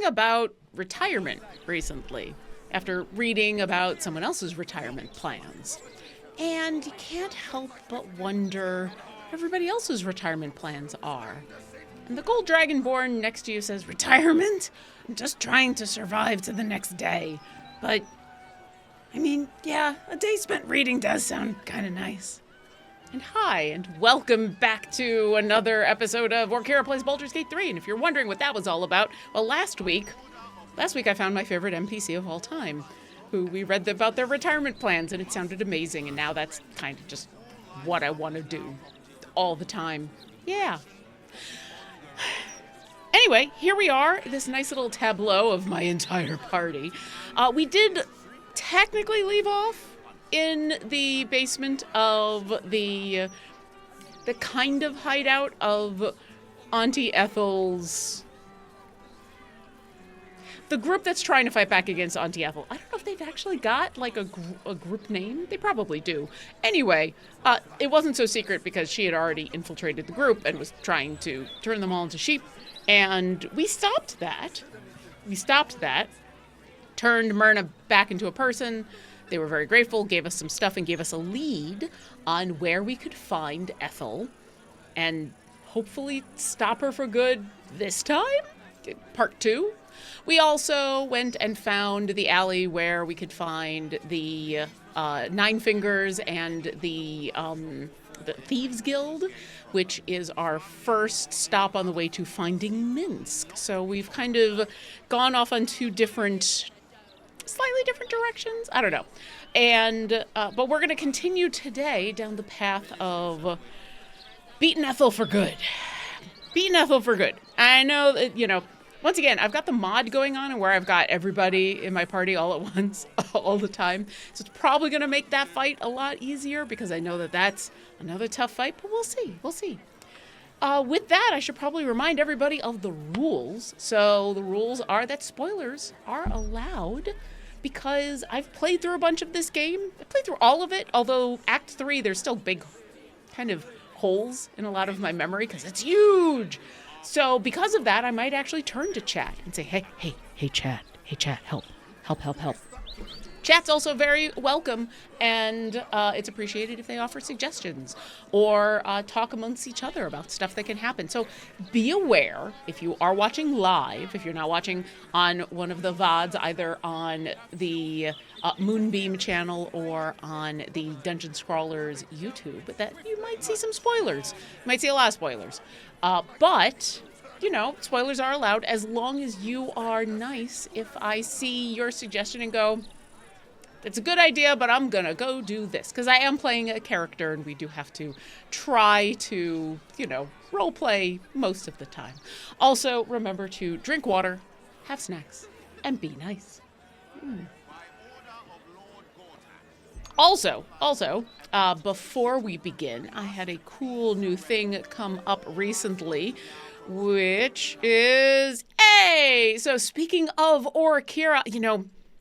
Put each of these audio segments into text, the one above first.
thinking about retirement recently after reading about someone else's retirement plans. And you can't help but wonder what everybody else's retirement plans are. And the gold dragonborn next to you says, "Retirement? I'm just trying to survive to the next day." But, I mean, yeah, a day spent reading does sound kind of nice. And hi, and welcome back to another episode of Orkira Plays Baldur's Gate 3. And if you're wondering what that was all about, well, last week I found my favorite NPC of all time, who we read about their retirement plans, and it sounded amazing. And now that's kind of just what I want to do all the time. Yeah. Anyway, here we are, this nice little tableau of my entire party. We did technically leave off in the basement of the kind of hideout of Auntie Ethel's... the group that's trying to fight back against Auntie Ethel. I don't know if they've actually got, like, a group name. They probably do. Anyway, it wasn't so secret because she had already infiltrated the group and was trying to turn them all into sheep. And we stopped that. Turned Myrna back into a person. They were very grateful, gave us some stuff, and gave us a lead on where we could find Ethel and hopefully stop her for good this time? Part 2. We also went and found the alley where we could find the Nine Fingers and the Thieves Guild, which is our first stop on the way to finding Minsk. So we've kind of gone off on two slightly different directions. I don't know. And, but we're going to continue today down the path of beating Ethel for good. I know that, once again, I've got the mod going on and where I've got everybody in my party all at once, all the time. So it's probably going to make that fight a lot easier because I know that that's another tough fight, but we'll see. With that, I should probably remind everybody of the rules. So the rules are that spoilers are allowed because I've played through a bunch of this game. I played through all of it, although Act 3, there's still big kind of holes in a lot of my memory because it's huge. So because of that, I might actually turn to chat and say, hey, chat, help. Chat's also very welcome, and it's appreciated if they offer suggestions or talk amongst each other about stuff that can happen. So be aware, if you are watching live, if you're not watching on one of the VODs, either on the Moonbeam channel or on the Dungeon Scrawlers YouTube, that you might see some spoilers. You might see a lot of spoilers. But... spoilers are allowed as long as you are nice. If I see your suggestion and go, it's a good idea, but I'm going to go do this. Because I am playing a character and we do have to try to, role play most of the time. Also, remember to drink water, have snacks, and be nice. Also, before we begin, I had a cool new thing come up recently, which is, so speaking of Orkira,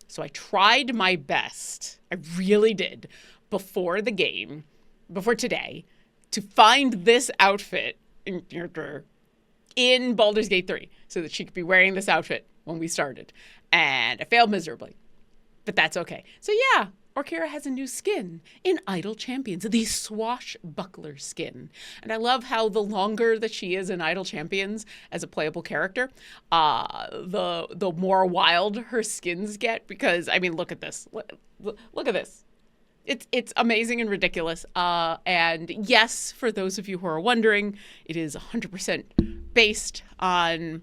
so I tried my best, I really did, before today, to find this outfit in Baldur's Gate 3, so that she could be wearing this outfit when we started, and I failed miserably, but that's okay. So yeah, Orkira has a new skin in Idle Champions, the swashbuckler skin. And I love how the longer that she is in Idle Champions as a playable character, the more wild her skins get. Because, look at this. Look at this. It's amazing and ridiculous. And yes, for those of you who are wondering, it is 100% based on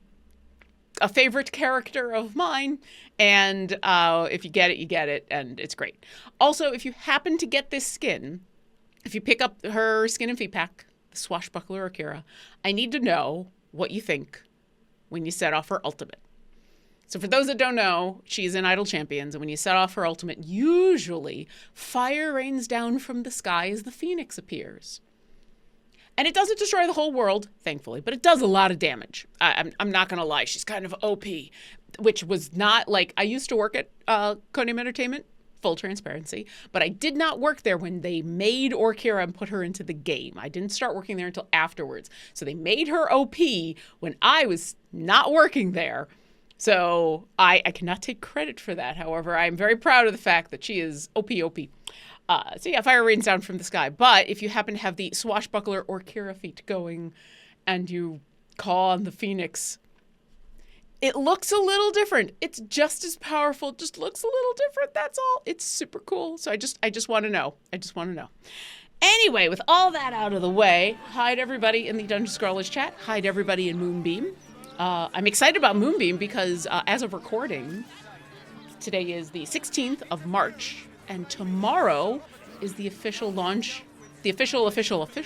a favorite character of mine, and if you get it, you get it, and it's great. Also, if you happen to get this skin, if you pick up her skin and feet pack, the swashbuckler Orkira, I need to know what you think when you set off her ultimate. So for those that don't know, she's in Idle Champions, and when you set off her ultimate, usually fire rains down from the sky as the phoenix appears. And it doesn't destroy the whole world, thankfully, but it does a lot of damage. I'm not going to lie. She's kind of OP, which was not like... I used to work at Conium Entertainment, full transparency, but I did not work there when they made Orkira and put her into the game. I didn't start working there until afterwards. So they made her OP when I was not working there. So I cannot take credit for that. However, I'm very proud of the fact that she is OP. So yeah, fire rains down from the sky. But if you happen to have the swashbuckler Orkira feat going and you call on the phoenix, it looks a little different. It's just as powerful, just looks a little different. That's all. It's super cool. So I just want to know. Anyway, with all that out of the way, hi to everybody in the Dungeon Scrawlers chat. Hi to everybody in Moonbeam. I'm excited about Moonbeam because as of recording, today is the 16th of March, and tomorrow is the official launch, the official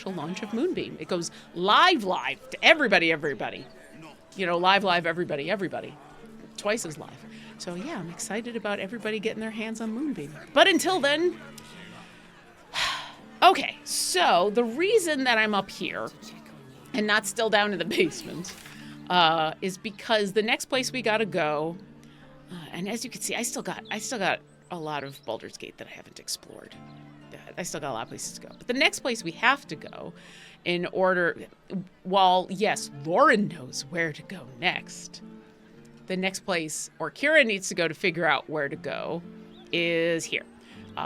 launch of Moonbeam. It goes live to everybody. You know, live, everybody. Twice as live. So yeah, I'm excited about everybody getting their hands on Moonbeam. But until then, okay, so the reason that I'm up here and not still down in the basement is because the next place we gotta go, and as you can see, I still got a lot of Baldur's Gate that I haven't explored. I still got a lot of places to go. But the next place we have to go in order, while yes, Lauren knows where to go next, the next place Orkira needs to go to figure out where to go is here.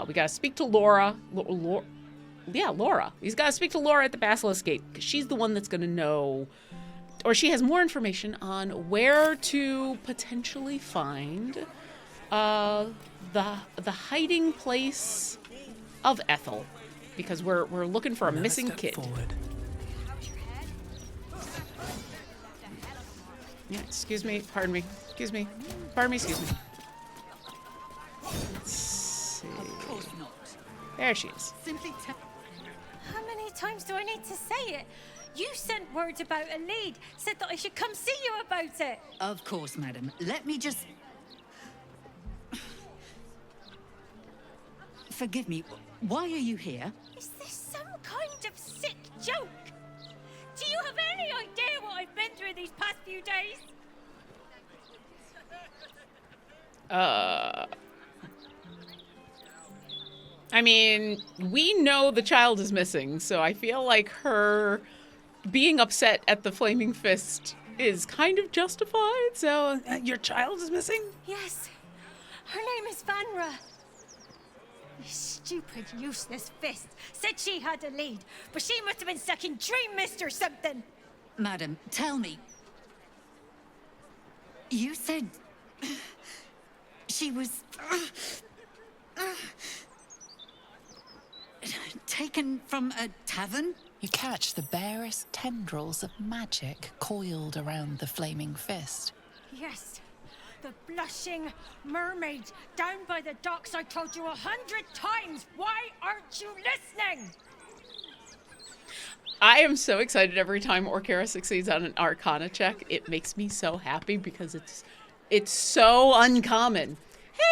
We gotta speak to Laura. Laura. He's gotta speak to Laura at the Basilisk Gate because she's the one that's gonna know, or she has more information on where to potentially find the hiding place of Ethel, because we're looking for a missing kid. Forward. Yeah, excuse me. Let's see. There she is. How many times do I need to say it? You sent word about a lead, said that I should come see you about it. Of course, madam. Let me just... Forgive me, why are you here? Is this some kind of sick joke? Do you have any idea what I've been through these past few days? I mean, we know the child is missing, so I feel like her being upset at the flaming fist is kind of justified, so... Your child is missing? Yes. Her name is Vanra. This stupid, useless fist said she had a lead, but she must have been stuck in Dream Mist or something. Madam, tell me. You said... she was... taken from a tavern? You catch the barest tendrils of magic coiled around the flaming fist. Yes. The blushing mermaid down by the docks I told you 100 times. Why aren't you listening? I am so excited every time Orkira succeeds on an Arcana check. It makes me so happy because it's so uncommon.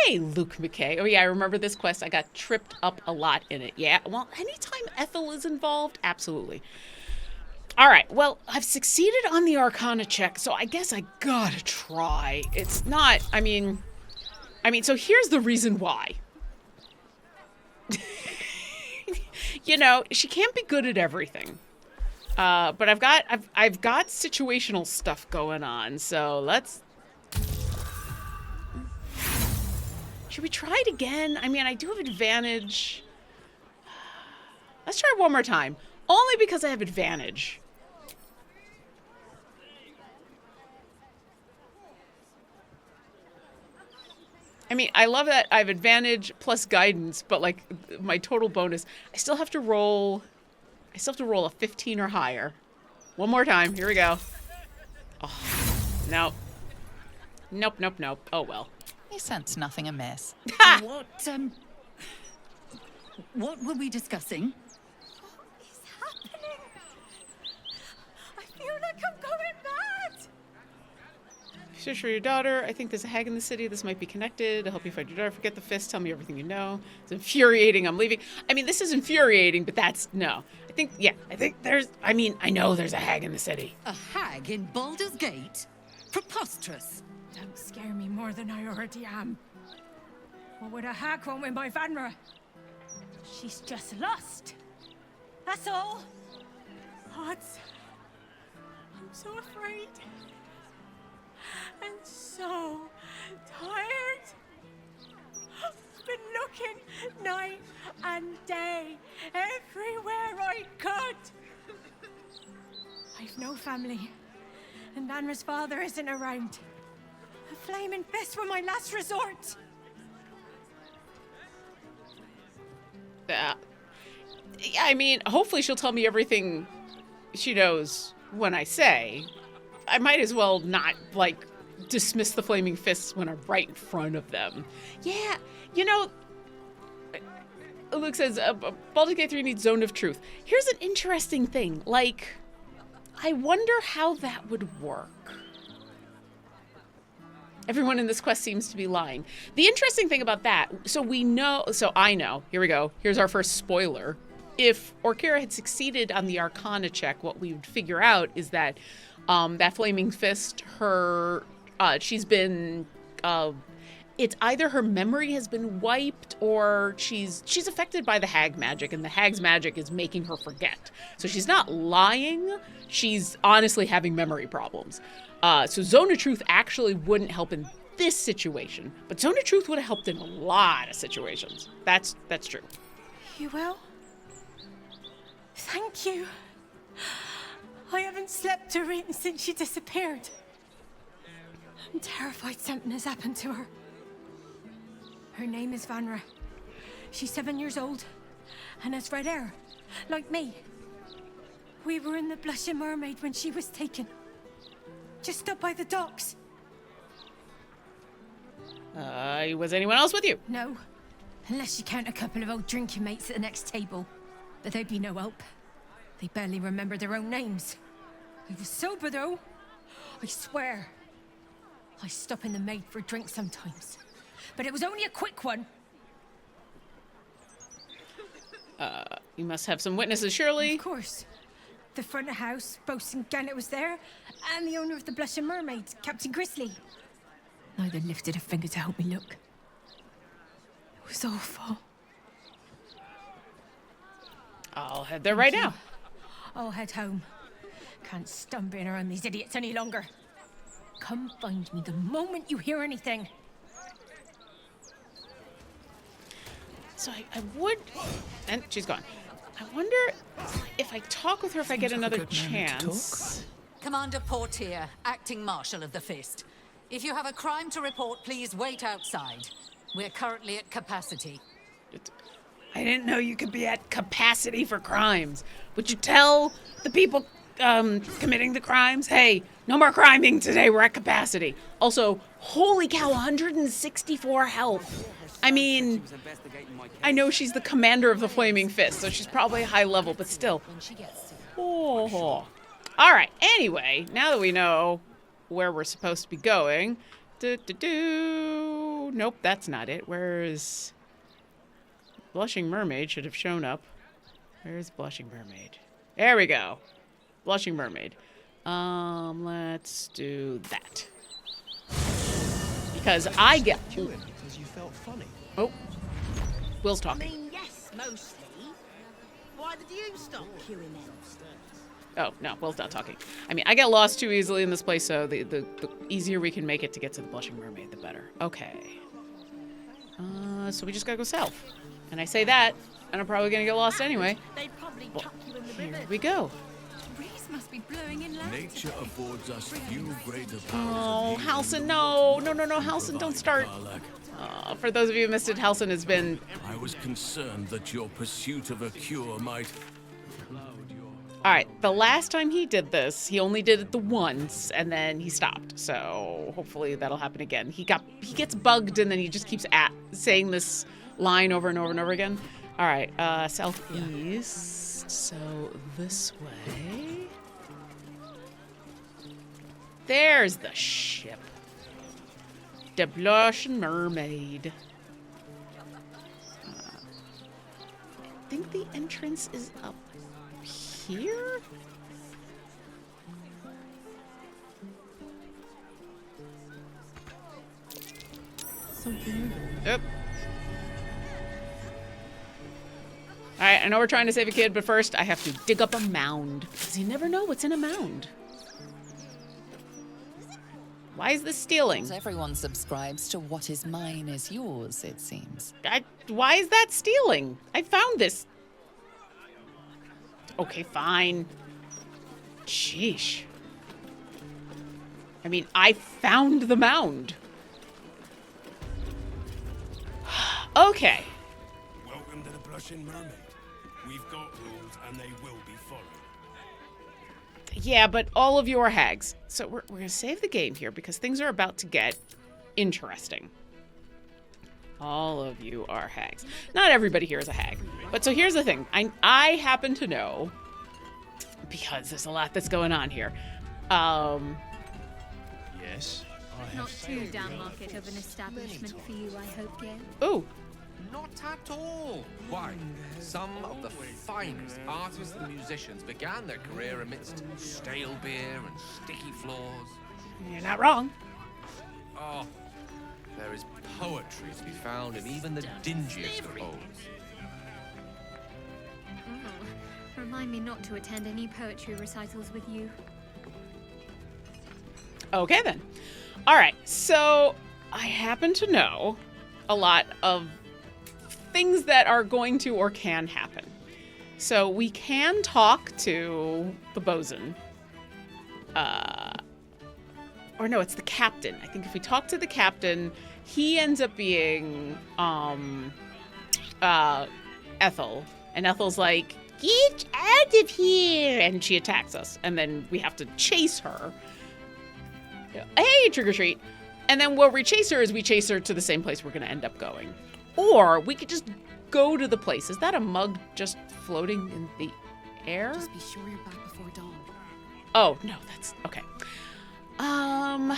Hey, Luke McKay. Oh yeah, I remember this quest. I got tripped up a lot in it. Yeah, well, anytime Ethel is involved, absolutely. All right, well, I've succeeded on the Arcana check, so I guess I gotta try. It's not, I mean, so here's the reason why. You know, she can't be good at everything. But I've got situational stuff going on, so let's... Should we try it again? I mean, I do have advantage. Let's try one more time. Only because I have advantage. I mean, I love that I have advantage plus guidance, but like my total bonus, I still have to roll a 15 or higher. One more time. Here we go. Oh, no. Nope. Oh, well. You sense nothing amiss. What were we discussing? What is happening? I feel like I'm going mad. Search for your daughter. I think there's a hag in the city. This might be connected. I'll help you find your daughter. Forget the fist. Tell me everything you know. It's infuriating. I'm leaving. I mean, this is infuriating, but that's... No. I think there's... I mean, I know there's a hag in the city. A hag in Baldur's Gate? Preposterous. Don't scare me more than I already am. What would a hag want with my Vanra? She's just lost. That's all. Odds. I'm so afraid. And so and day, everywhere I could. I've no family, and Vanra's father isn't around. A flaming fist were my last resort. Yeah, I mean, hopefully she'll tell me everything she knows when I say. I might as well not, like, dismiss the flaming fists when I'm right in front of them. Yeah, you know, Luke says, Baldur's Gate 3 needs Zone of Truth. Here's an interesting thing. Like, I wonder how that would work. Everyone in this quest seems to be lying. The interesting thing about that, so I know, here we go. Here's our first spoiler. If Orkira had succeeded on the Arcana check, what we would figure out is that that flaming fist, she's been, it's either her memory has been wiped or she's affected by the hag magic, and the hag's magic is making her forget. So she's not lying, she's honestly having memory problems. So Zone of Truth actually wouldn't help in this situation, but Zone of Truth would have helped in a lot of situations. That's true. You will? Thank you. I haven't slept or eaten since she disappeared. I'm terrified something has happened to her. Her name is Vanra. She's 7 years old and has red hair, like me. We were in the Blushing Mermaid when she was taken. Just up by the docks. Was anyone else with you? No, unless you count a couple of old drinking mates at the next table. But they'd be no help. They barely remember their own names. I was sober though. I swear. I stop in the maid for a drink sometimes. But it was only a quick one. You must have some witnesses, surely. Of course. The front of house, Bosun Gannet was there, and the owner of the Blushing Mermaid, Captain Grizzly. Neither lifted a finger to help me look. It was awful. I'll head there right now. I'll head home. Can't stand being around these idiots any longer. Come find me the moment you hear anything. So I would, and she's gone. I wonder if I talk with her if I get another chance. Commander Portier, acting marshal of the Fist. If you have a crime to report, please wait outside. We're currently at capacity. I didn't know you could be at capacity for crimes. Would you tell the people committing the crimes, hey, no more criming today, we're at capacity. Also, holy cow, 164 health. I mean, I know she's the commander of the Flaming Fist, so she's probably high level, but still. Oh. All right, anyway, now that we know where we're supposed to be going. Nope, that's not it. Where's... Blushing Mermaid should have shown up. Where's Blushing Mermaid? There we go. Blushing Mermaid. Let's do that. Because I get... Because you felt funny. Oh. Will's talking. I mean, yes, mostly. Why did you stop queuing them? Oh, no, Will's not talking. I mean, I get lost too easily in this place, so the easier we can make it to get to the Blushing Mermaid, the better. Okay. So we just gotta go south. And I say that, and I'm probably gonna get lost anyway. They'd probably Well, chuck you in the here river. we go. Breeze must be blowing in loud. Nature affords us few greater powers. Oh, Halson, no, Halson, don't start. For those of you who missed it, Halson has been... I was concerned that your pursuit of a cure might... All right, the last time he did this, he only did it the once, and then he stopped. So hopefully that'll happen again. He gets bugged, and then he just keeps saying this line over and over and over again. All right, southeast. So this way. There's the ship. The Blushing Mermaid. I think the entrance is up here? Yep. Alright, I know we're trying to save a kid, but first I have to dig up a mound. Because you never know what's in a mound. Why is this stealing? Everyone subscribes to what is mine is yours, it seems. Why is that stealing? I found this. Okay, fine. Sheesh. I mean, I found the mound. Okay. Welcome to the Blushing Mermaid. We've got rules and they will be followed. Yeah, but all of you are hags. So we're going to save the game here because things are about to get interesting. All of you are hags. Not everybody here is a hag. But so here's the thing. I happen to know, because there's a lot that's going on here. Yes, I have Not too failed. damn market of an establishment for you, I hope, Gil. Ooh. Not at all. Why, some of the finest artists and musicians began their career amidst stale beer and sticky floors. You're not wrong. Oh, there is poetry to be found in even the dingiest of homes. Oh, remind me not to attend any poetry recitals with you. Okay, then. All right, so I happen to know a lot of things that are going to or can happen. So we can talk to the bosun. Or no, it's the captain. I think if we talk to the captain, he ends up being Ethel. And Ethel's like, get out of here! And she attacks us. And then we have to chase her. Hey, trick or treat. And then what we chase her is we chase her to the same place we're going to end up going. Or we could just go to the place. Is that a mug just floating in the air? Just be sure you're back before dawn. Oh, no, that's okay. I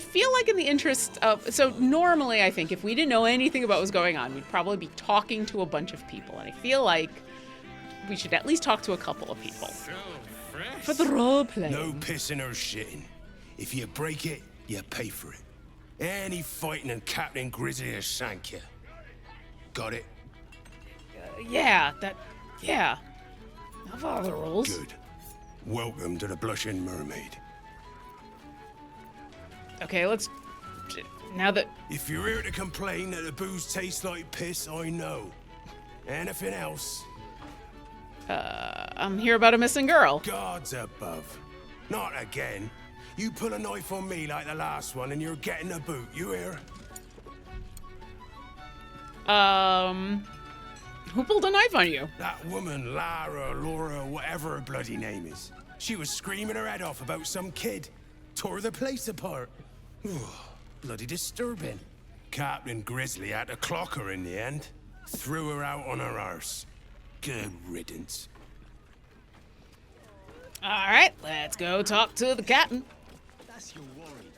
feel like in the interest of, so normally I think if we didn't know anything about what was going on, we'd probably be talking to a bunch of people. And I feel like we should at least talk to a couple of people. For the role play. No pissing or shitting. If you break it, you pay for it. Any fighting and Captain Grizzly has sank you. Got it? Yeah. I'll follow the rules. Good. Welcome to the Blushing Mermaid. Okay, let's, now that, If you're here to complain that the booze tastes like piss, I know. Anything else? I'm here about a missing girl. Gods above. Not again. You pull a knife on me like the last one and you're getting a boot, you hear? Who pulled a knife on you? That woman, Laura, whatever her bloody name is. She was screaming her head off about some kid. Tore the place apart. Bloody disturbing. Captain Grizzly had to clock her in the end. Threw her out on her arse. Good riddance. All right, let's go talk to the captain. That's your worried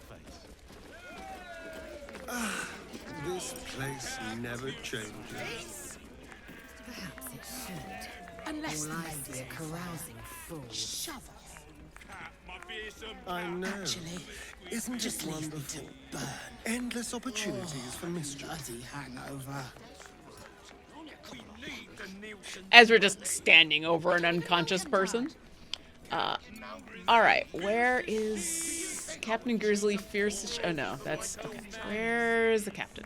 face. This place never changes. Perhaps it should. Unless the ladies are carousing fools. I know. Actually, Isn't just it leave me wonderful? to burn. Endless opportunities for mischief. Bloody hangover. As we're just standing over an unconscious person. All right, where is Captain Grizzly Fierce? Oh no, that's okay. Where's the captain?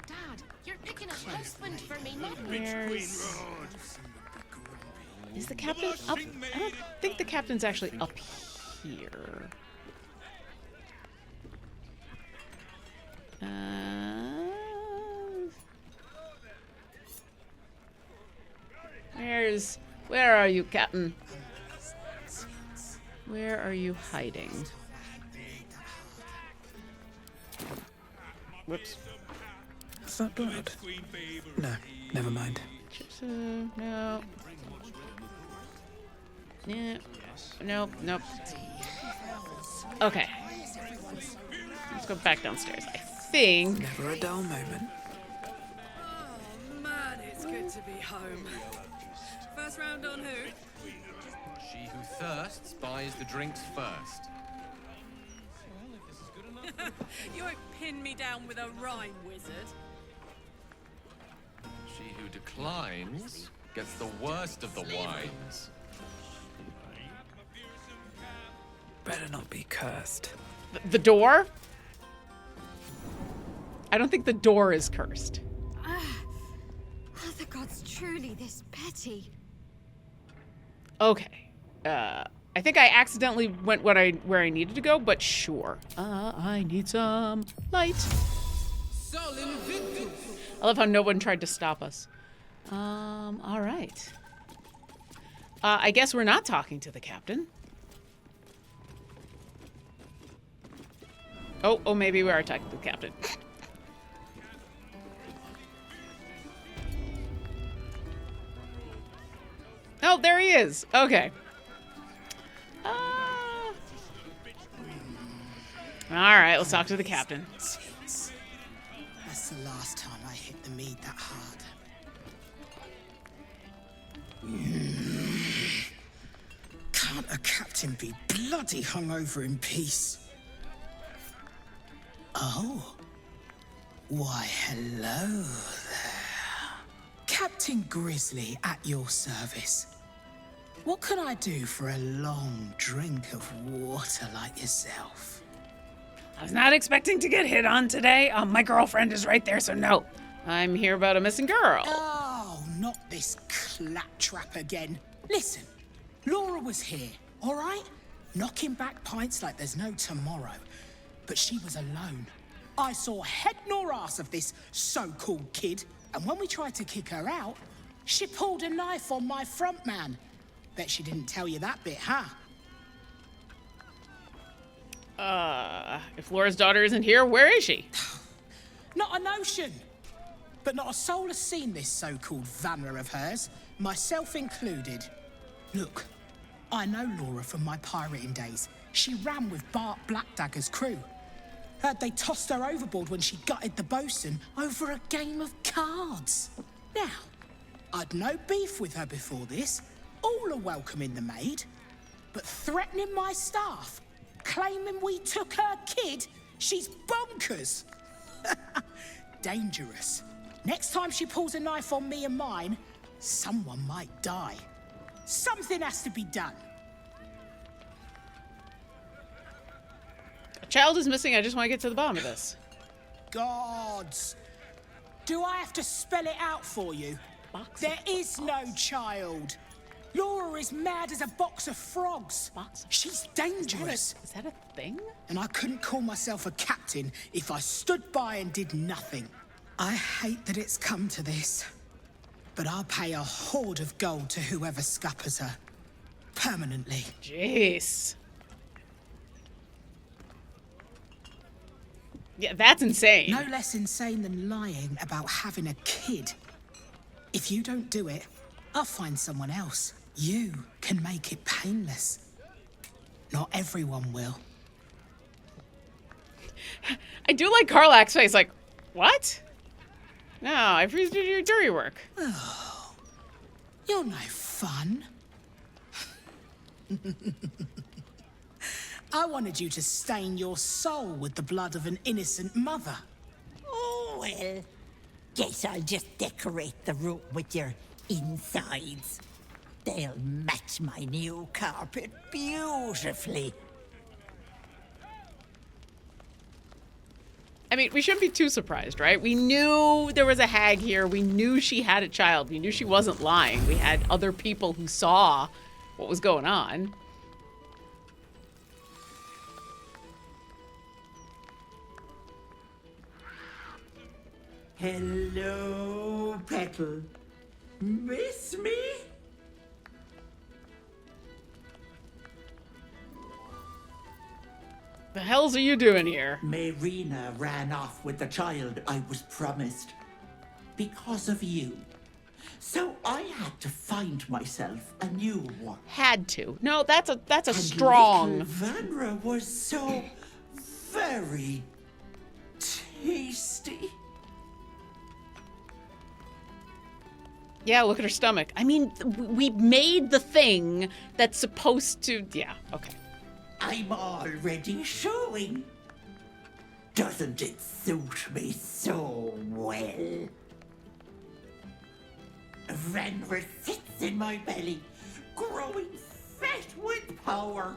Dad, you're picking a husband for me, not Where's... Is the captain up? I don't think the captain's actually up here. Where are you, Captain? Where are you hiding? Whoops. Is that blood? No, never mind. No. Yeah. Nope. Okay. Let's go back downstairs. I think. Never a dull moment. Oh man, it's good to be home. First round on who? She who thirsts buys the drinks first. You won't pin me down with a rhyme, wizard. She who declines gets the worst of the wines. Better not be cursed. The door? I don't think the door is cursed. Are the gods truly this petty? Okay. I think I accidentally went where I needed to go, but sure. I need some light. I love how no one tried to stop us. All right. I guess we're not talking to the captain. Oh, maybe we are talking to the captain. Oh, there he is. Okay. All right, let's talk to the captain. That's the last time I hit the mead that hard. Can't a captain be bloody hungover in peace? Oh. Why, hello there. Captain Grizzly at your service. What can I do for a long drink of water like yourself? I was not expecting to get hit on today. My girlfriend is right there, so no. I'm here about a missing girl. Oh, not this claptrap again. Listen, Laura was here, all right? Knocking back pints like there's no tomorrow. But she was alone. I saw head nor ass of this so-called kid, and when we tried to kick her out, she pulled a knife on my front man. Bet she didn't tell you that bit, huh? If Laura's daughter isn't here, where is she? Not a notion. But not a soul has seen this so-called Vanra of hers, myself included. Look, I know Laura from my pirating days. She ran with Bart Blackdagger's crew. Heard they tossed her overboard when she gutted the bosun over a game of cards. Now, I'd no beef with her before this. All are welcome in the maid. But threatening my staff, claiming we took her kid, she's bonkers. Dangerous. Next time she pulls a knife on me and mine, someone might die. Something has to be done. A child is missing. I just want to get to the bottom of this. Gods. Do I have to spell it out for you? There is no child. Laura is mad as a box of frogs. She's dangerous. Is that a thing? And I couldn't call myself a captain if I stood by and did nothing. I hate that it's come to this, but I'll pay a hoard of gold to whoever scuppers her. Permanently. Jeez. Yeah, that's insane. No less insane than lying about having a kid. If you don't do it, I'll find someone else. You can make it painless. Not everyone will. I do like Karlach's face, like, what? No, I refuse to do your dirty work. Oh, you're no fun. I wanted you to stain your soul with the blood of an innocent mother. Oh, well. Guess I'll just decorate the room with your insides. They'll match my new carpet beautifully. I mean, we shouldn't be too surprised, right? We knew there was a hag here. We knew she had a child. We knew she wasn't lying. We had other people who saw what was going on. Hello, Petal. Miss me? The hells are you doing here? Marina ran off with the child I was promised. Because of you. So I had to find myself a new one. Had to. No, that's a strong. Little Vanra was so very tasty. Yeah, look at her stomach. I mean, we made the thing that's supposed to... Yeah, okay. I'm already showing. Doesn't it suit me so well? Vanra sits in my belly, growing fat with power.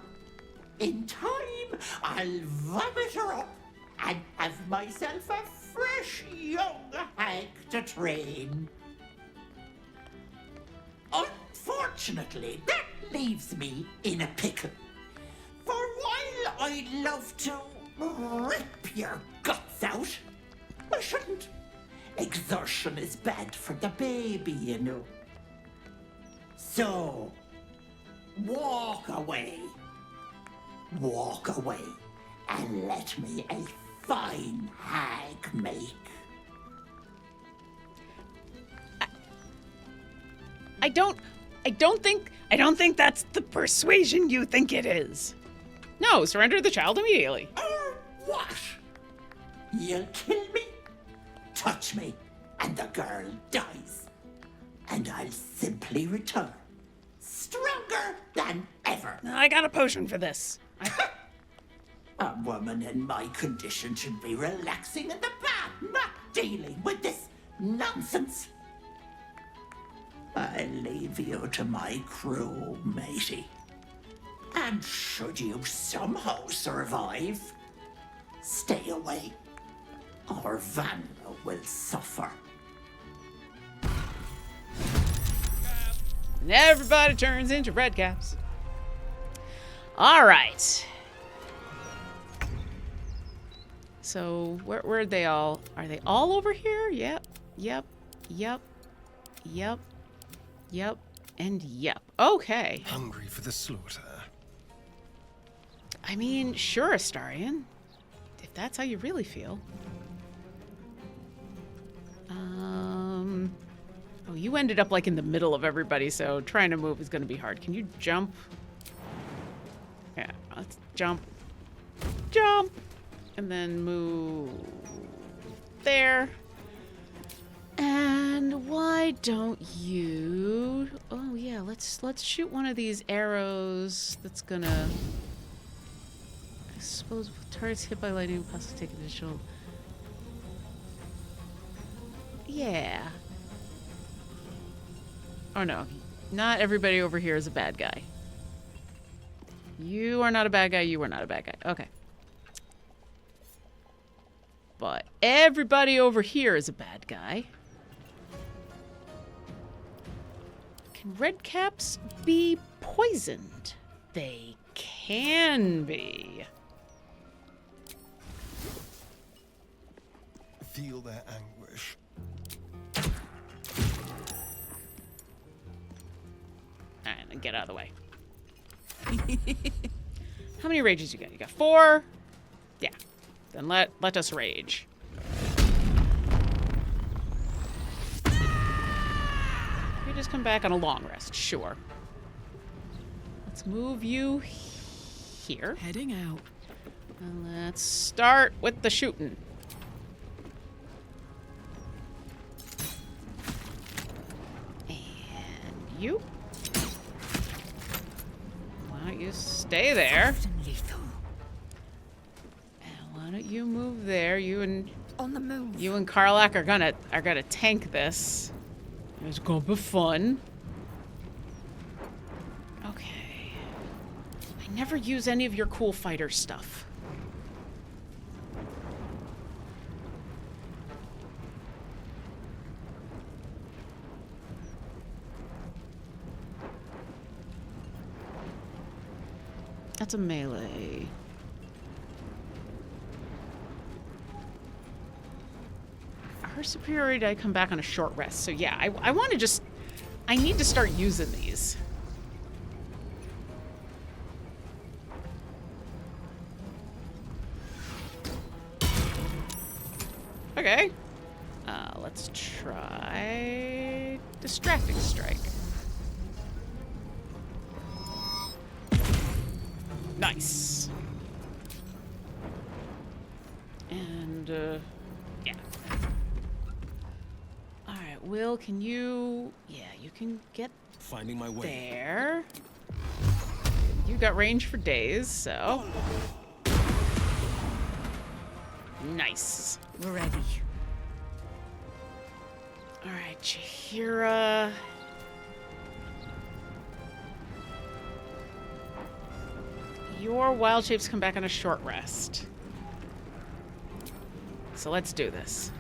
In time, I'll vomit her up and have myself a fresh young hag to train. Unfortunately, that leaves me in a pickle. For while I'd love to rip your guts out, I shouldn't. Exertion is bad for the baby, you know. So, walk away. Walk away and let me a fine hag make. I don't think that's the persuasion you think it is. No, surrender the child immediately. Or what? You'll kill me, touch me, and the girl dies. And I'll simply return, stronger than ever. I got a potion for this. A woman in my condition should be relaxing in the bath, not dealing with this nonsense. I leave you to my crew, matey. And should you somehow survive, stay away, or Vanna will suffer. And everybody turns into red caps. All right. So where are they all? Are they all over here? Yep, and yep. Okay. Hungry for the slaughter. I mean, sure, Astarion. If that's how you really feel. Oh, you ended up like in the middle of everybody, so trying to move is going to be hard. Can you jump? Yeah, let's jump. Jump! And then move there. And why don't you... Oh, yeah, let's shoot one of these arrows that's gonna... I suppose targets hit by lightning will possibly take additional... Yeah. Oh, no. Not everybody over here is a bad guy. You are not a bad guy. You are not a bad guy. Okay. But everybody over here is a bad guy. Can red caps be poisoned? They can be. Feel their anguish. Alright, then get out of the way. How many rages you got? You got 4? Yeah. Then let us rage. You just come back on a long rest, sure. Let's move you here. Heading out. And let's start with the shooting. And you. Why don't you stay there? Why don't you move there? You and on the move. You and Karlak are gonna tank this. It's gonna be fun. Okay. I never use any of your cool fighter stuff. That's a melee. Her superiority die come back on a short rest. So yeah, I want to just... I need to start using these. Okay. Let's try... Distracting Strike. Nice. And, yeah. Alright, Will, can you... Yeah, you can get Finding my way. There. You got range for days, so... Nice. We're ready. Alright, Chihira... Your wild shapes come back on a short rest. so let's do this.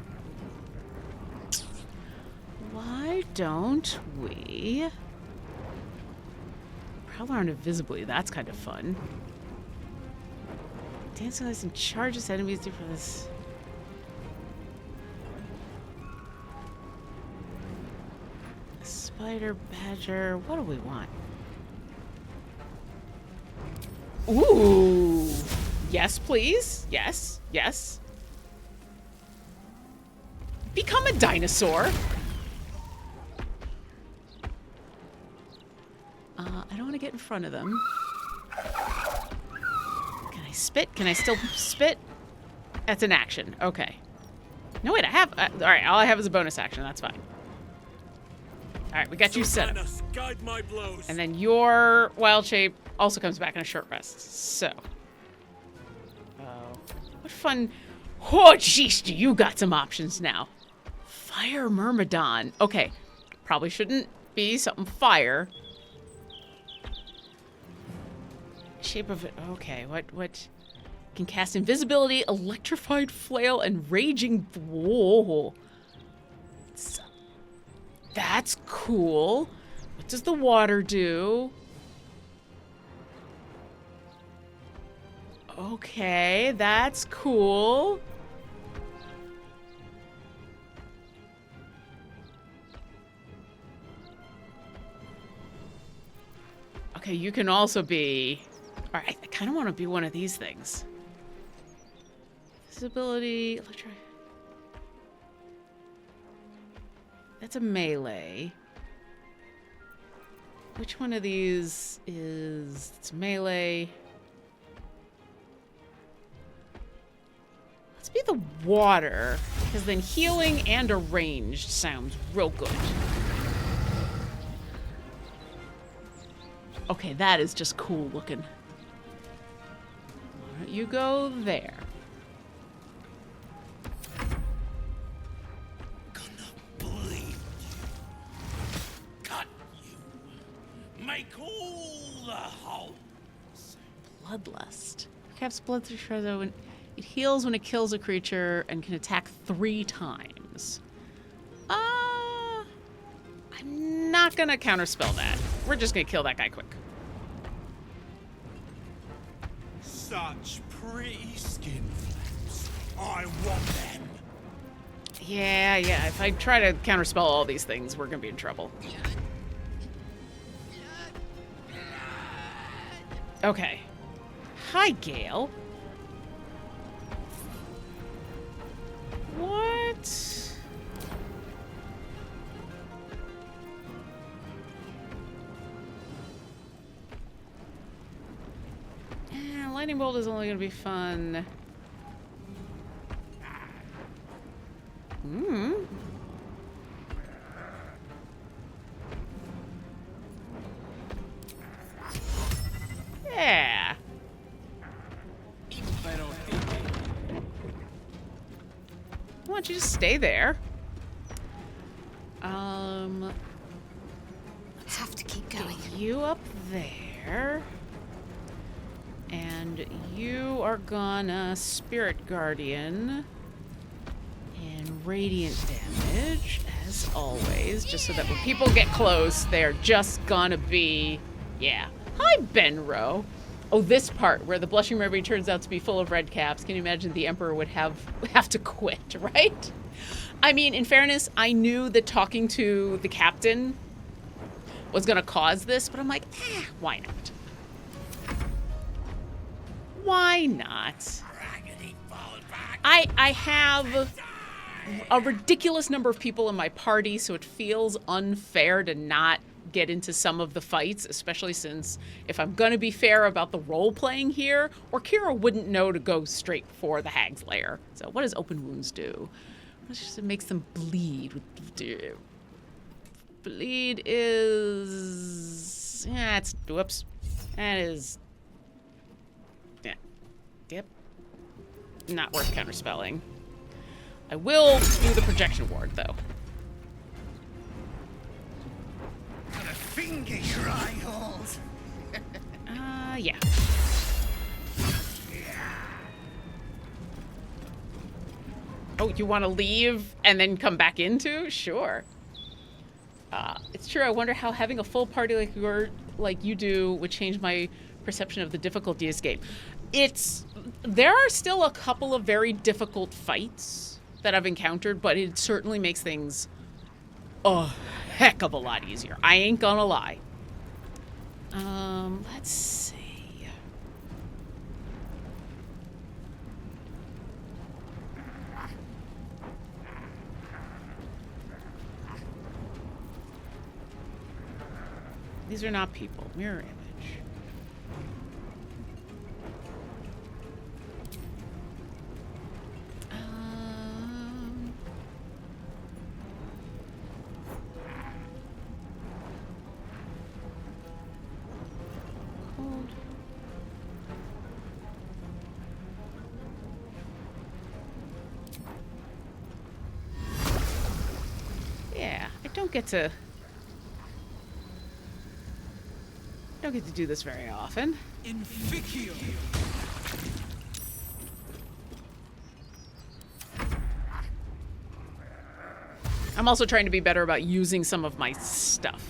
Why don't we prowl around invisibly? That's kind of fun. Dancing lights and charges enemies do for this. Spider, badger, what do we want? Ooh! Yes, please. Yes, yes. Become a dinosaur. I don't want to get in front of them. Can I spit? Can I still spit? That's an action. Okay. No, wait, I have... all right, all I have is a bonus action. That's fine. All right, we got you set up. And then your wild shape also comes back in a short rest. So... what fun... Oh, jeez, you got some options now. Fire Myrmidon. Okay, probably shouldn't be something fire. Shape of it. Okay, what can cast invisibility, electrified flail, and raging. Whoa, that's cool. What does the water do? Okay, that's cool. Okay, you can also be... All right, I kind of want to be one of these things. Visibility, electric. That's a melee. Which one of these is... It's melee. Let's be the water, because then healing and a ranged sounds real good. Okay, that is just cool looking. Why don't you go there? Gonna bleed. Cut you. Make all the holes. Bloodlust. Caps blood through Shredder when it heals when it kills a creature and can attack 3 times. I'm not gonna counterspell that. We're just gonna kill that guy quick. Such pretty skin flaps. I want them. Yeah. If I try to counterspell all these things, we're gonna be in trouble. Okay. Hi, Gale. What? Lightning bolt is only gonna be fun. Yeah. Why don't you just stay there? Let's have to keep going. Get you up there. And you are gonna Spirit Guardian and Radiant damage, as always, just so that when people get close, they're just gonna be, yeah. Hi, Benro. Oh, this part where the Blushing Mermaid turns out to be full of red caps. Can you imagine the Emperor would have to quit, right? I mean, in fairness, I knew that talking to the captain was gonna cause this, but I'm like, why not? Why not? I have a ridiculous number of people in my party, so it feels unfair to not get into some of the fights, especially since if I'm going to be fair about the role-playing here, Orkira wouldn't know to go straight for the Hag's Lair. So what does open wounds do? It makes them bleed. Bleed is... Yeah, it's... Whoops. That is... Yep. Not worth counterspelling. I will do the projection ward, though. Got a finger your eye holes. Yeah. Oh, you want to leave and then come back into? Sure. It's true. I wonder how having a full party like you do would change my perception of the difficulty of this game. There are still a couple of very difficult fights that I've encountered, but it certainly makes things a heck of a lot easier. I ain't gonna lie. Let's see. These are not people. Mirror image. Hold. Yeah, I don't get to do this very often. Inficio. I'm also trying to be better about using some of my stuff.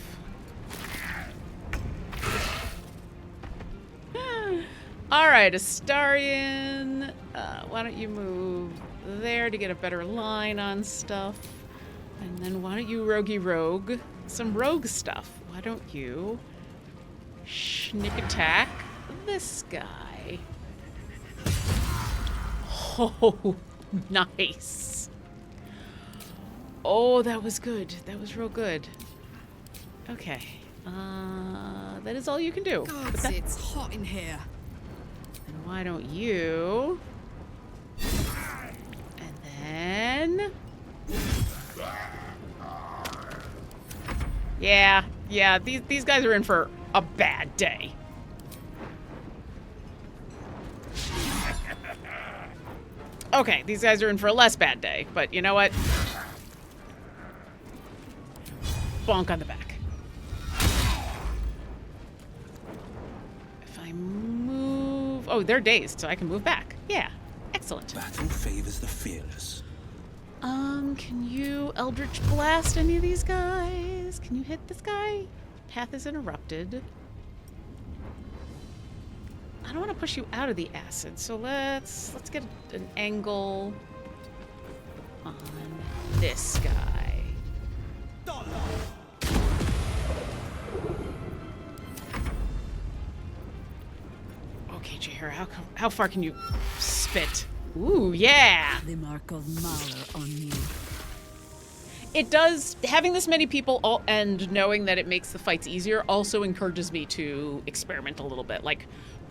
All right, Astarion. Why don't you move there to get a better line on stuff? And then why don't you rogue some rogue stuff? Why don't you sneak attack this guy? Oh, nice. Oh, that was good. That was real good. Okay. That is all you can do. God, it's hot in here. And why don't you? And then... Yeah, these guys are in for a bad day. Okay, these guys are in for a less bad day, but you know what? Bonk on the back. If I move... Oh, they're dazed, so I can move back. Yeah, excellent. Battle favors the fearless. Can you Eldritch Blast any of these guys? Can you hit this guy? Path is interrupted. I don't want to push you out of the acid, so let's get an angle on this guy. Okay, Jahira, how far can you spit? Ooh, yeah! The mark of Mahler on you. It does, having this many people and knowing that it makes the fights easier also encourages me to experiment a little bit. Like,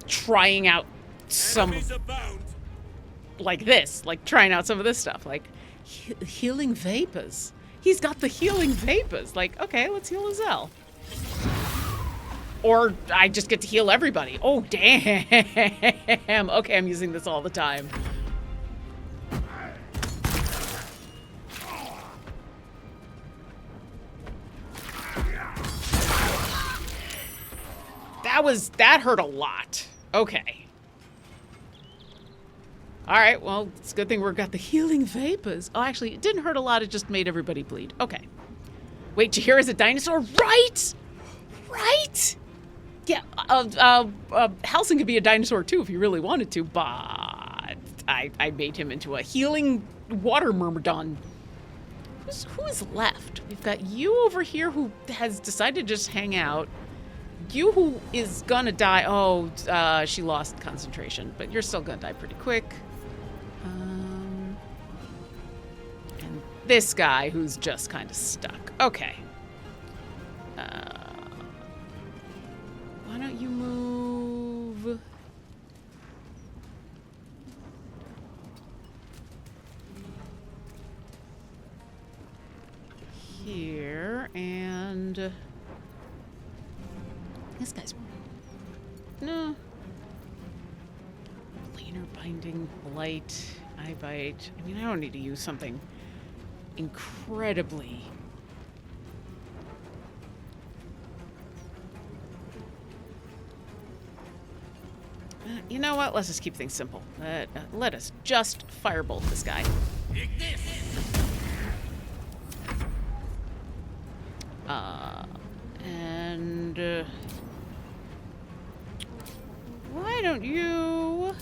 trying out some... Like this. Like, trying out some of this stuff. Like, healing vapors. He's got the healing vapors. Like, okay, let's heal Azelle. Or I just get to heal everybody. Oh, damn. Okay, I'm using this all the time. That hurt a lot. Okay. All right, well, it's a good thing we've got the healing vapors. Oh, actually, it didn't hurt a lot. It just made everybody bleed. Okay. Wait, Jahira's a dinosaur? Right! Right! Yeah, Halsin could be a dinosaur too if he really wanted to, but I made him into a healing water myrmidon. Who is left? We've got you over here who has decided to just hang out. You who is gonna die. Oh, she lost concentration, but you're still gonna die pretty quick. And this guy who's just kind of stuck. Okay. Why don't you move? Here, and this guy's no. Leaner binding, blight, eye bite. I mean, I don't need to use something incredibly. You know what? Let's just keep things simple. Let us just firebolt this guy. And why don't you?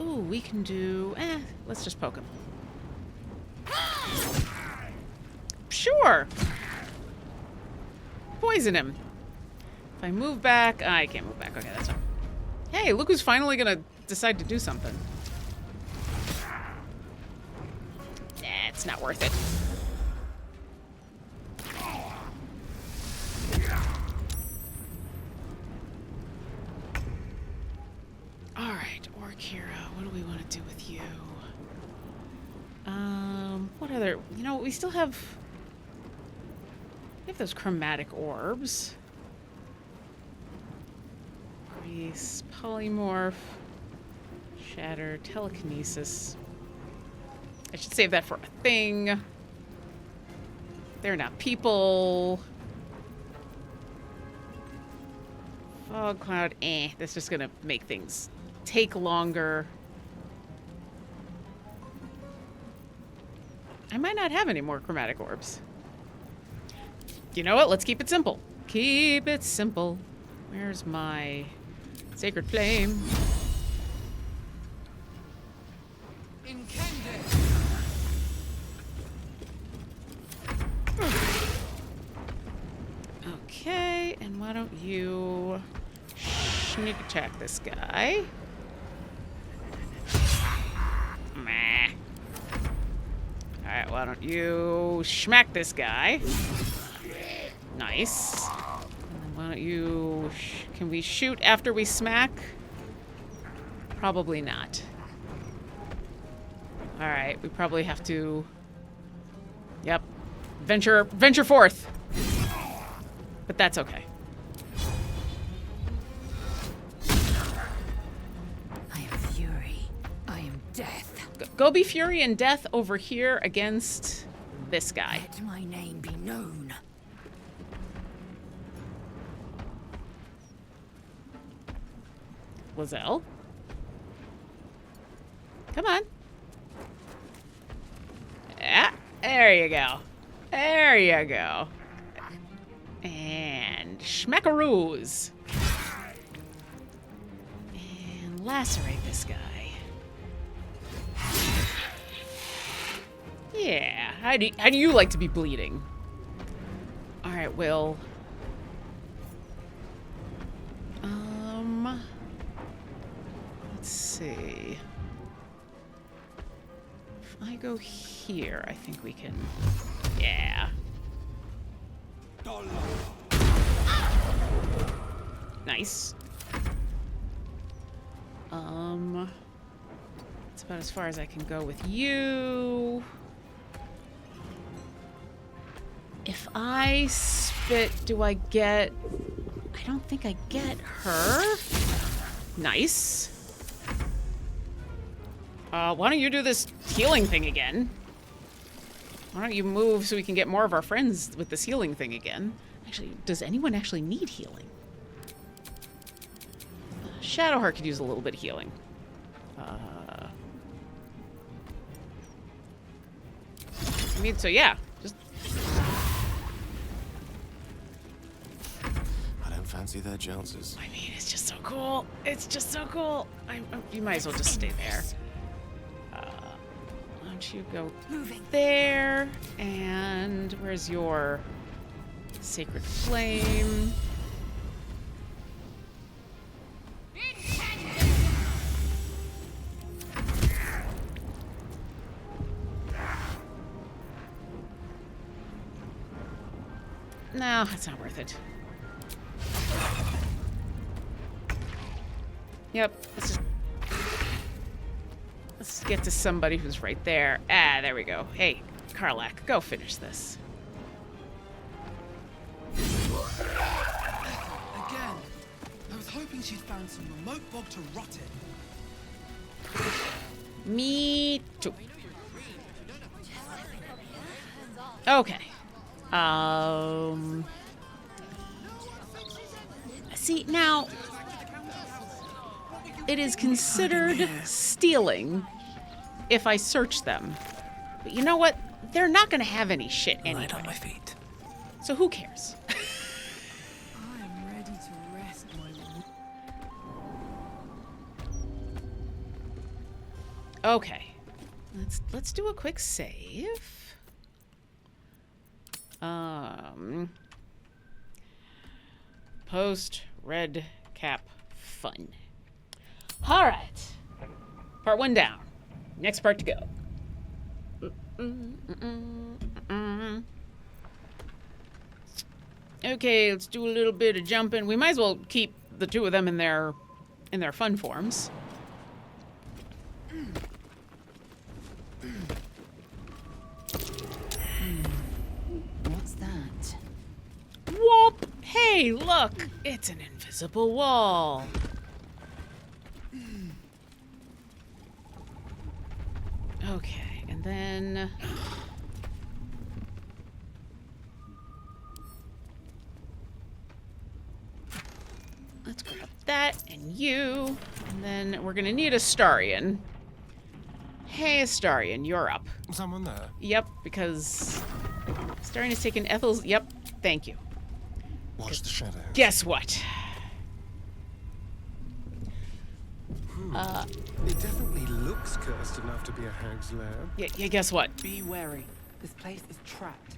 Ooh, we can do. Let's just poke him. Sure. Poison him. If I move back, I can't move back. Okay, that's fine. Hey, look who's finally gonna decide to do something. Nah, it's not worth it. Alright, Orkira, what do we want to do with you? What other... You know, we still have... We have those chromatic orbs. Grease, polymorph, shatter, telekinesis. I should save that for a thing. They're not people. Fog cloud, that's just gonna make things take longer. I might not have any more chromatic orbs. You know what? Let's keep it simple. Keep it simple. Where's my sacred flame? Okay, and why don't you sneak attack this guy? Meh. Alright, why don't you smack this guy? Nice. And then why don't you... Can we shoot after we smack? Probably not. Alright, we probably have to... Yep. Venture forth. But that's okay. I am Fury. I am Death. Go be Fury and Death over here against this guy. Let my name be known. Lizelle. Come on. Yeah, there you go. There you go. And schmackaroos. And lacerate this guy. Yeah. How do you like to be bleeding? All right, Will. Let's see. If I go here, I think we can. Yeah. Nice. That's about as far as I can go with you. If I spit, do I get... I don't think I get her. Nice. Why don't you do this healing thing again? Why don't you move so we can get more of our friends with this healing thing again? Actually, does anyone actually need healing? Shadowheart could use a little bit of healing. I mean, so yeah, just... I don't fancy their chances. I mean, it's just so cool. It's just so cool. You might as well just stay there. Why don't you go there? And where's your sacred flame? No, it's not worth it. Yep, let's get to somebody who's right there. Ah, there we go. Hey, Karlach, go finish this. Again, I was hoping she'd found some remote bog to rot in. Me too. Okay. See, now, it is considered stealing if I search them. But you know what? They're not going to have any shit anyway. Right on my feet. So who cares? I am ready to rest my... Okay. Let's do a quick save. Post red cap fun. All right. Part 1 down. Next part to go. Okay, let's do a little bit of jumping. We might as well keep the two of them in their fun forms. What's that? Whoop! Hey, look! It's an invisible wall. Okay, and then... let's grab that and you. And then we're gonna need Astarion. Hey, Astarion, you're up. Someone there? Yep, because Astarion has taken Ethel's... Yep, thank you. Watch the shadows. Guess what? It definitely looks cursed enough to be a hag's lair. Yeah, guess what? Be wary. This place is trapped.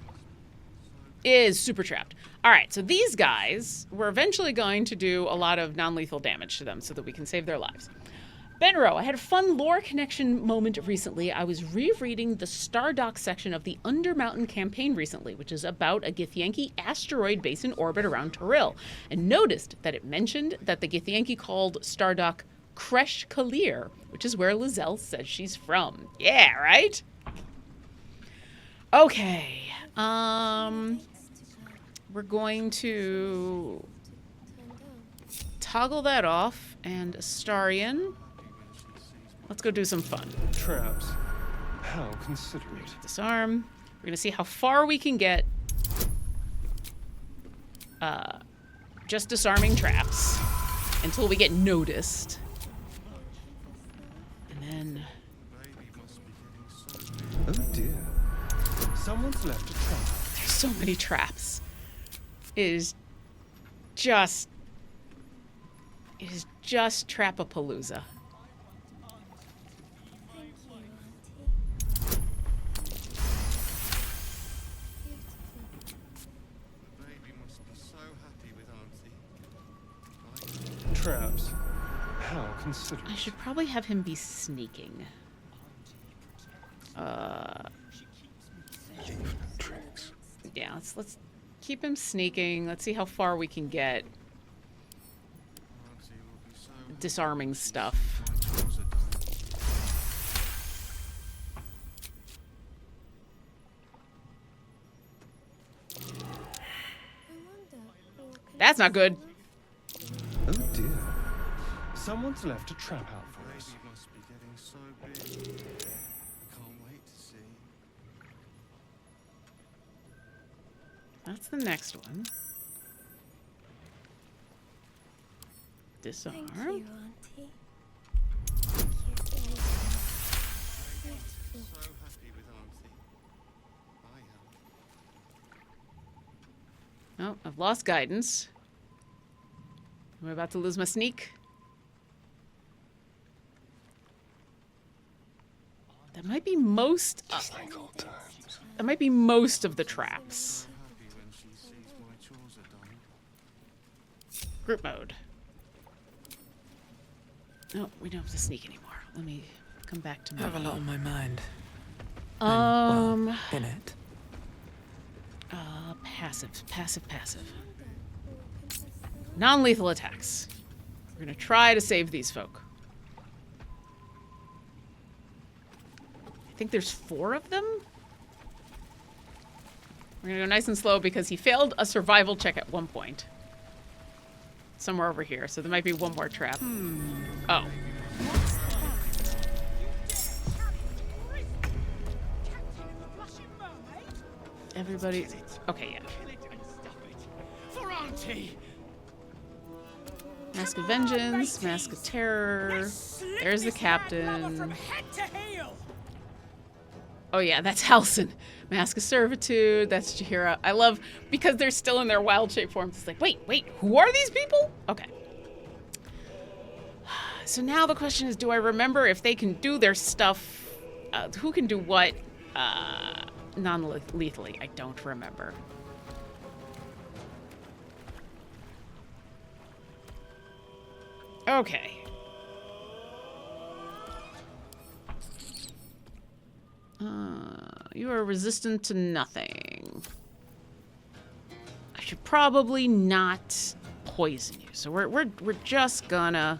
Is super trapped. All right, so these guys, we're eventually going to do a lot of non-lethal damage to them so that we can save their lives. Benro, I had a fun lore connection moment recently. I was rereading the Stardock section of the Undermountain campaign recently, which is about a Githyanki asteroid base in orbit around Toril, and noticed that it mentioned that the Githyanki called Stardock Kresh Kalir, which is where Lizelle says she's from. Yeah, right? Okay. We're going to toggle that off, and Astarion, let's go do some fun. Traps. How considerate. Disarm. We're gonna see how far we can get just disarming traps until we get noticed. And then... oh dear. Someone's left a trap. there's so many traps. It is just Trapapalooza. Traps. How considerate. I should probably have him be sneaking. Tricks. Yeah, let's keep him sneaking. Let's see how far we can get disarming stuff. That's not good. Oh dear. Someone's left a trap out for us. Must be getting so big. I can't wait to see. That's the next one. Disarm. Thank you, Auntie. So happy with Auntie. I am. Oh, I've lost guidance. Am I about to lose my sneak? That might be most. Just like old times. That might be most of the traps. Group mode. No, we don't have to sneak anymore. Let me come back to I have a lot on my mind. Well, in it. Passive. Non-lethal attacks. We're gonna try to save these folk. I think there's 4 of them. We're gonna go nice and slow because he failed a survival check at one point. Somewhere over here, so there might be one more trap. Oh. Everybody. Okay, yeah. For Auntie! Mask of Vengeance, Mask of Terror. There's the captain. From head to heel. Oh yeah, that's Halcyon. Mask of Servitude, that's Jaheira. I love, because they're still in their wild shape forms, it's like, wait, who are these people? Okay. So now the question is, do I remember if they can do their stuff, who can do what non-lethally? I don't remember. Okay. You are resistant to nothing. I should probably not poison you. So we're just gonna.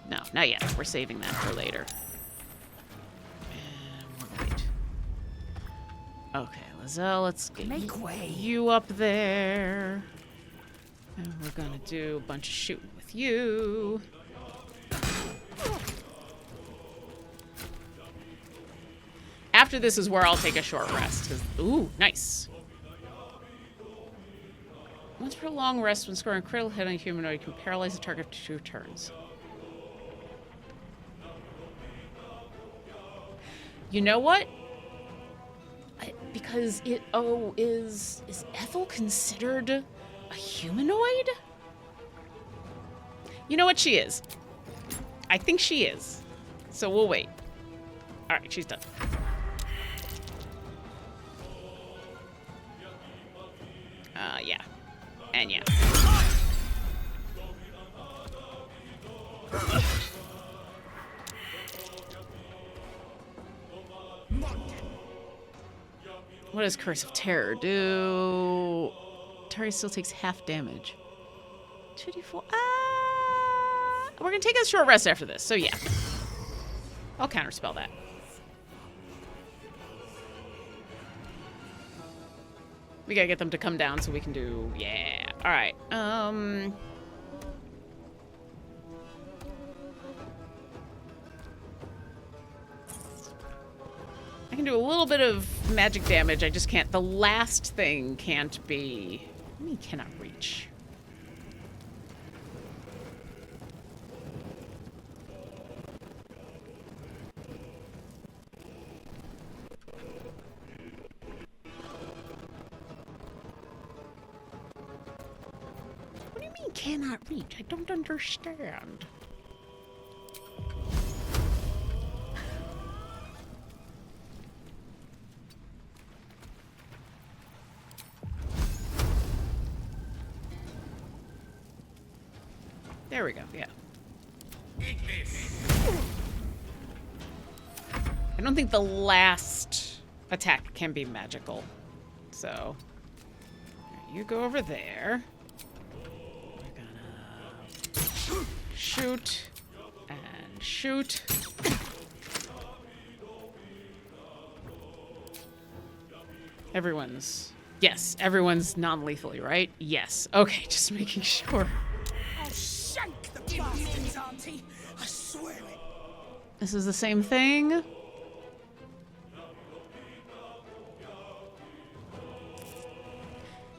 No, not yet. We're saving that for later. And we'll wait. Okay, Lizelle, let's get you up there. And we're gonna do a bunch of shooting with you. After this is where I'll take a short rest. Ooh, nice. Once for a long rest, when scoring a critical hit on a humanoid, you can paralyze the target for 2 turns. You know what? Because it is Ethel considered a humanoid? You know what? She is. I think she is. So we'll wait. All right, she's done. Yeah. And yeah. What does Curse of Terror do? Terry still takes half damage. 2d4. We're gonna take a short rest after this, so yeah. I'll counterspell that. We gotta get them to come down so we can do, yeah. All right. I can do a little bit of magic damage. I just can't. The last thing can't be. I mean, cannot reach. What do you mean cannot reach? I don't understand. There we go, yeah. I don't think the last attack can be magical. So, you go over there. We're gonna shoot and shoot. Yes, everyone's non-lethally, right? Yes. Okay, just making sure. I'll shank the bastards, Auntie. I swear it. This is the same thing.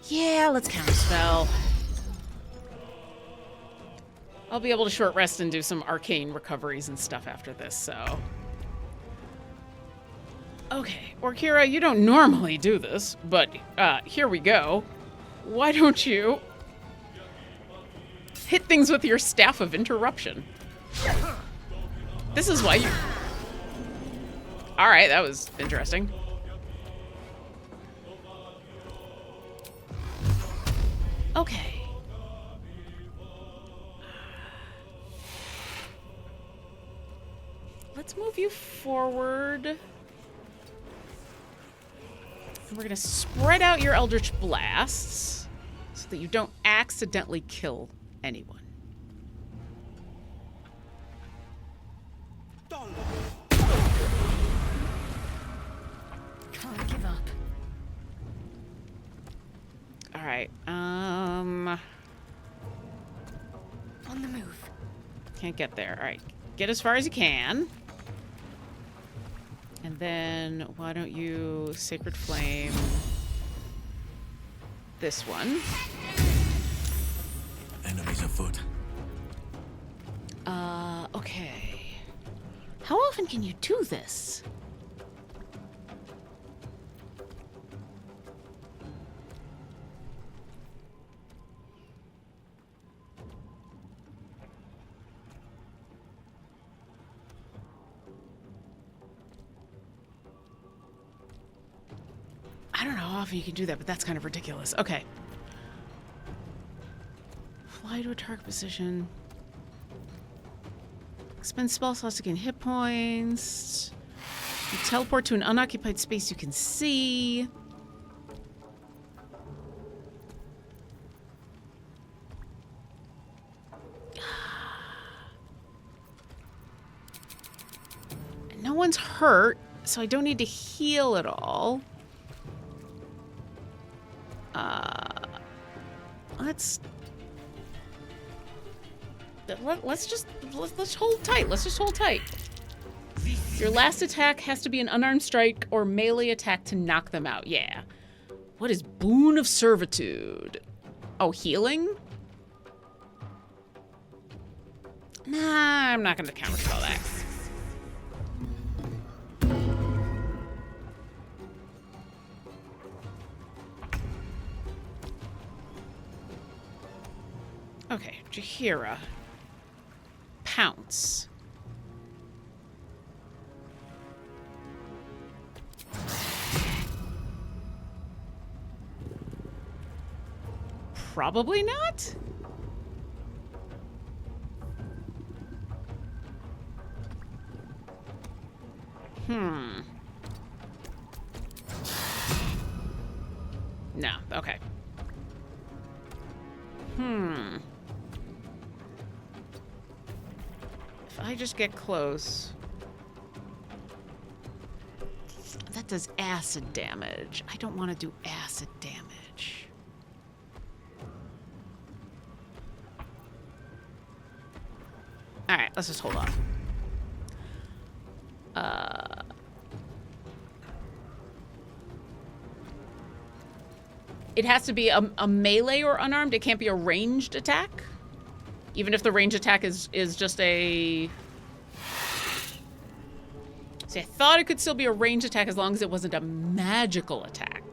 Yeah, let's counterspell. I'll be able to short rest and do some arcane recoveries and stuff after this, so. Okay, Orkira, you don't normally do this, but here we go. Why don't you hit things with your Staff of Interruption? This is why you... Alright, that was interesting. Okay. Let's move you forward. We're going to spread out your Eldritch Blasts so that you don't accidentally kill anyone. Can't give up. All right. On the move. Can't get there. All right. Get as far as you can. And then why don't you Sacred Flame this one? Enemies afoot. Okay. How often can you do this? I don't know how often you can do that, but that's kind of ridiculous. Okay. Fly to a target position. Expend spell slots to gain hit points. You teleport to an unoccupied space you can see. No one's hurt, so I don't need to heal at all. Let's hold tight. Let's just hold tight. Your last attack has to be an unarmed strike or melee attack to knock them out. Yeah. What is Boon of Servitude? Oh, healing? Nah, I'm not going to counterspell that. Okay, Jaheira. Pounce. Probably not. No, okay. If I just get close. That does acid damage. I don't want to do acid damage. Alright, let's just hold on. It has to be a melee or unarmed. It can't be a ranged attack. Even if the range attack is just a... See, I thought it could still be a range attack as long as it wasn't a magical attack.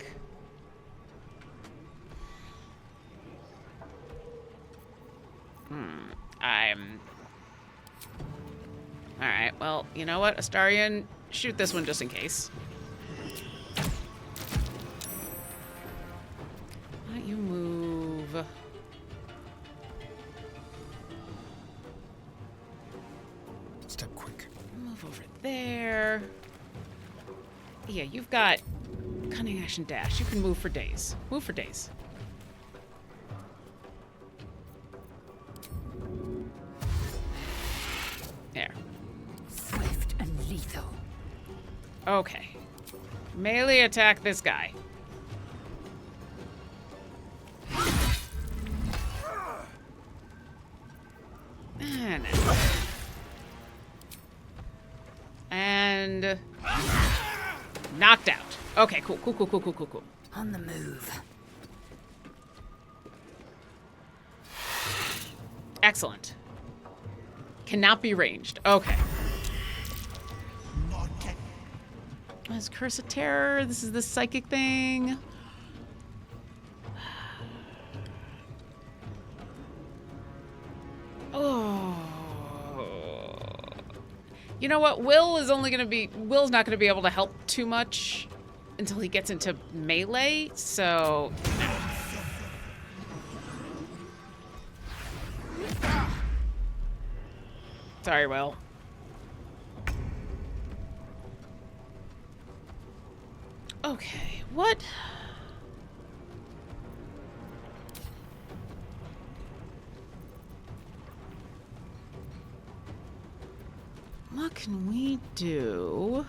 Alright, well, you know what? Astarion, shoot this one just in case. Why don't you move... Step quick. Move over there. Yeah, you've got cunning action dash. You can move for days. Move for days. There. Swift and lethal. Okay. Melee attack this guy. And knocked out. Okay, cool. On the move. Excellent. Cannot be ranged. Okay. This is Curse of Terror. This is the psychic thing. Oh. You know what? Will's not going to be able to help too much until he gets into melee, so... Sorry, Will. Okay, what? What can we do?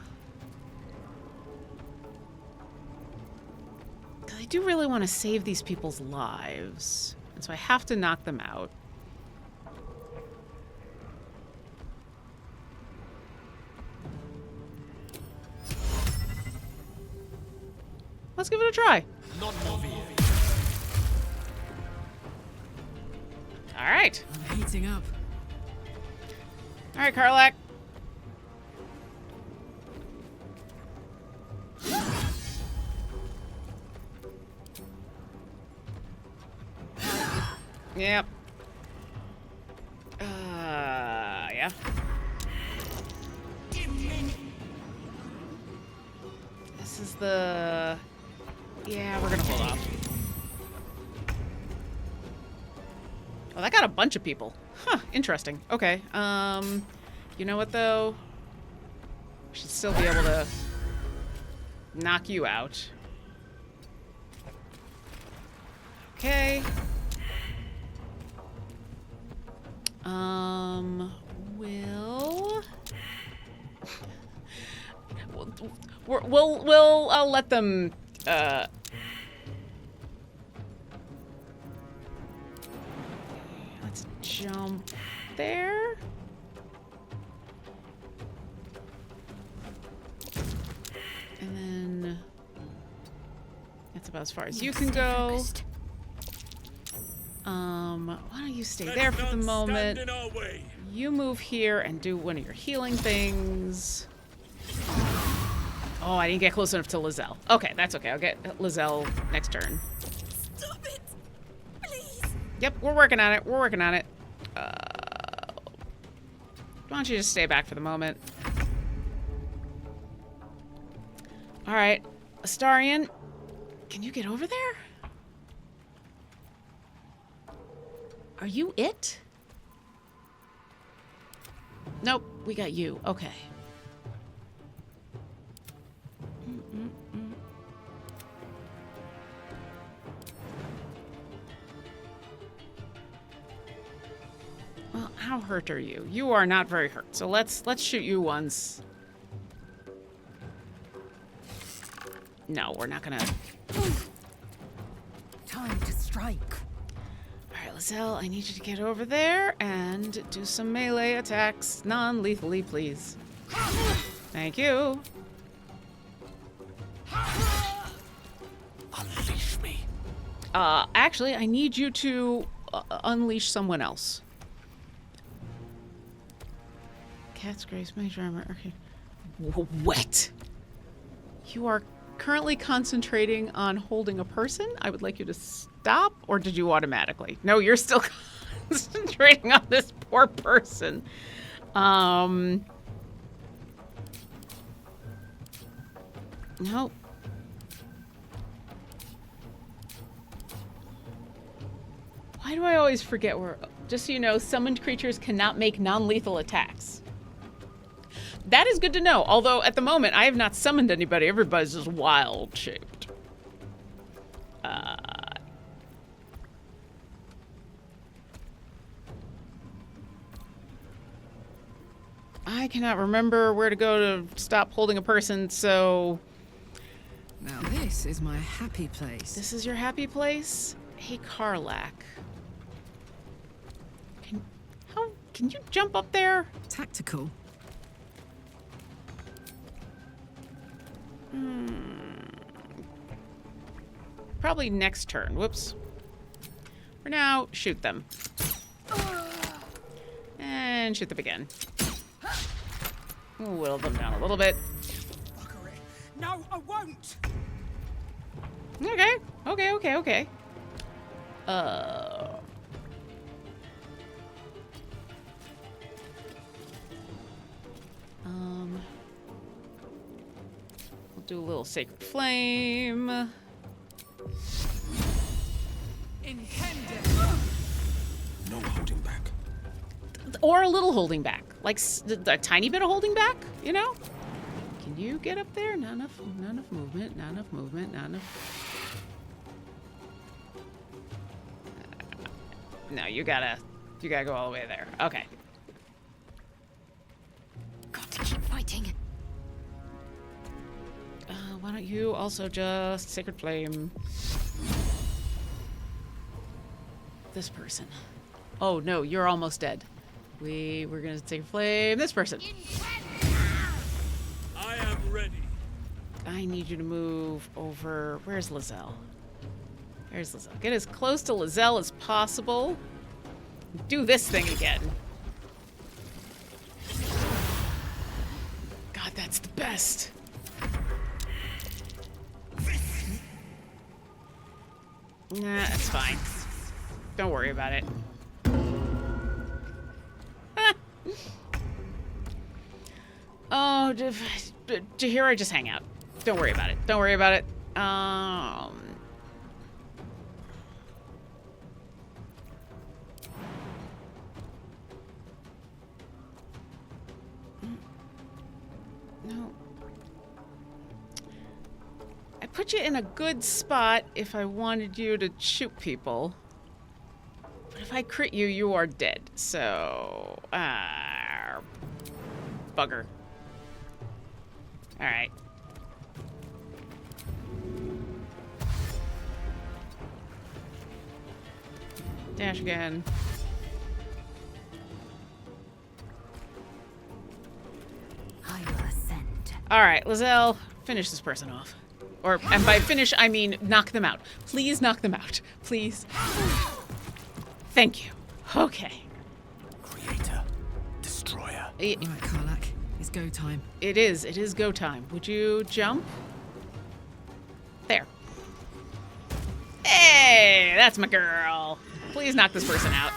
Because I do really want to save these people's lives, and so I have to knock them out. Let's give it a try. All right. I'm heating up. All right, Karlak. Yep. Yeah. This is the... Yeah, we're gonna hold off. Oh, that got a bunch of people. Huh, interesting. Okay, you know what, though? We should still be able to knock you out. Okay. I'll let them, let's jump there. And then that's about as far as you can go. Why don't you stay there for the moment? You move here and do one of your healing things. Oh, I didn't get close enough to Lizelle. Okay, that's okay. I'll get Lizelle next turn. Stop it! Please! Yep, we're working on it. We're working on it. Why don't you just stay back for the moment? Alright. Astarion, can you get over there? Are you it? Nope, we got you. Okay. Well, how hurt are you? You are not very hurt. So let's shoot you once. No, we're not gonna. Time to strike. All right, Lizelle, I need you to get over there and do some melee attacks non-lethally, please. Thank you. Unleash me. Actually, I need you to unleash someone else. Cat's Grace, Mage Armor. Okay. What? You are currently concentrating on holding a person. I would like you to stop, or did you automatically? No, you're still concentrating on this poor person. No. Why do I always forget where... Just so you know, summoned creatures cannot make non-lethal attacks. That is good to know. Although, at the moment, I have not summoned anybody. Everybody's just wild-shaped. I cannot remember where to go to stop holding a person, so... Now this is my happy place. This is your happy place? Hey, Karlak. Can you jump up there? Tactical. Probably next turn. Whoops. For now, shoot them. And shoot them again. Whittle them down a little bit. No, I won't. Okay. We'll do a little Sacred Flame. No holding back. Or a little holding back. Like a tiny bit of holding back, you know? Can you get up there? Not enough movement, not enough movement, not enough... No, you gotta go all the way there. Okay. Got to keep fighting. Why don't you also just Sacred Flame this person? Oh no, you're almost dead. We're gonna Sacred Flame this person. I am ready. I need you to move over. Where's Lizelle? There's Lizelle. Get as close to Lizelle as possible. Do this thing again. God, that's the best. Nah, that's fine. Don't worry about it. Oh, Jahira, just hang out. Don't worry about it. Don't worry about it. No. I put you in a good spot if I wanted you to shoot people. But if I crit you, you are dead. So, bugger. All right. Dash again. I will ascend. All right, Lizelle, finish this person off. And by finish, I mean knock them out. Please knock them out. Please. Thank you. Okay. Creator. Destroyer. All right, Karlak. It's go time. It is. It is go time. Would you jump? There. Hey, that's my girl. Please knock this person out.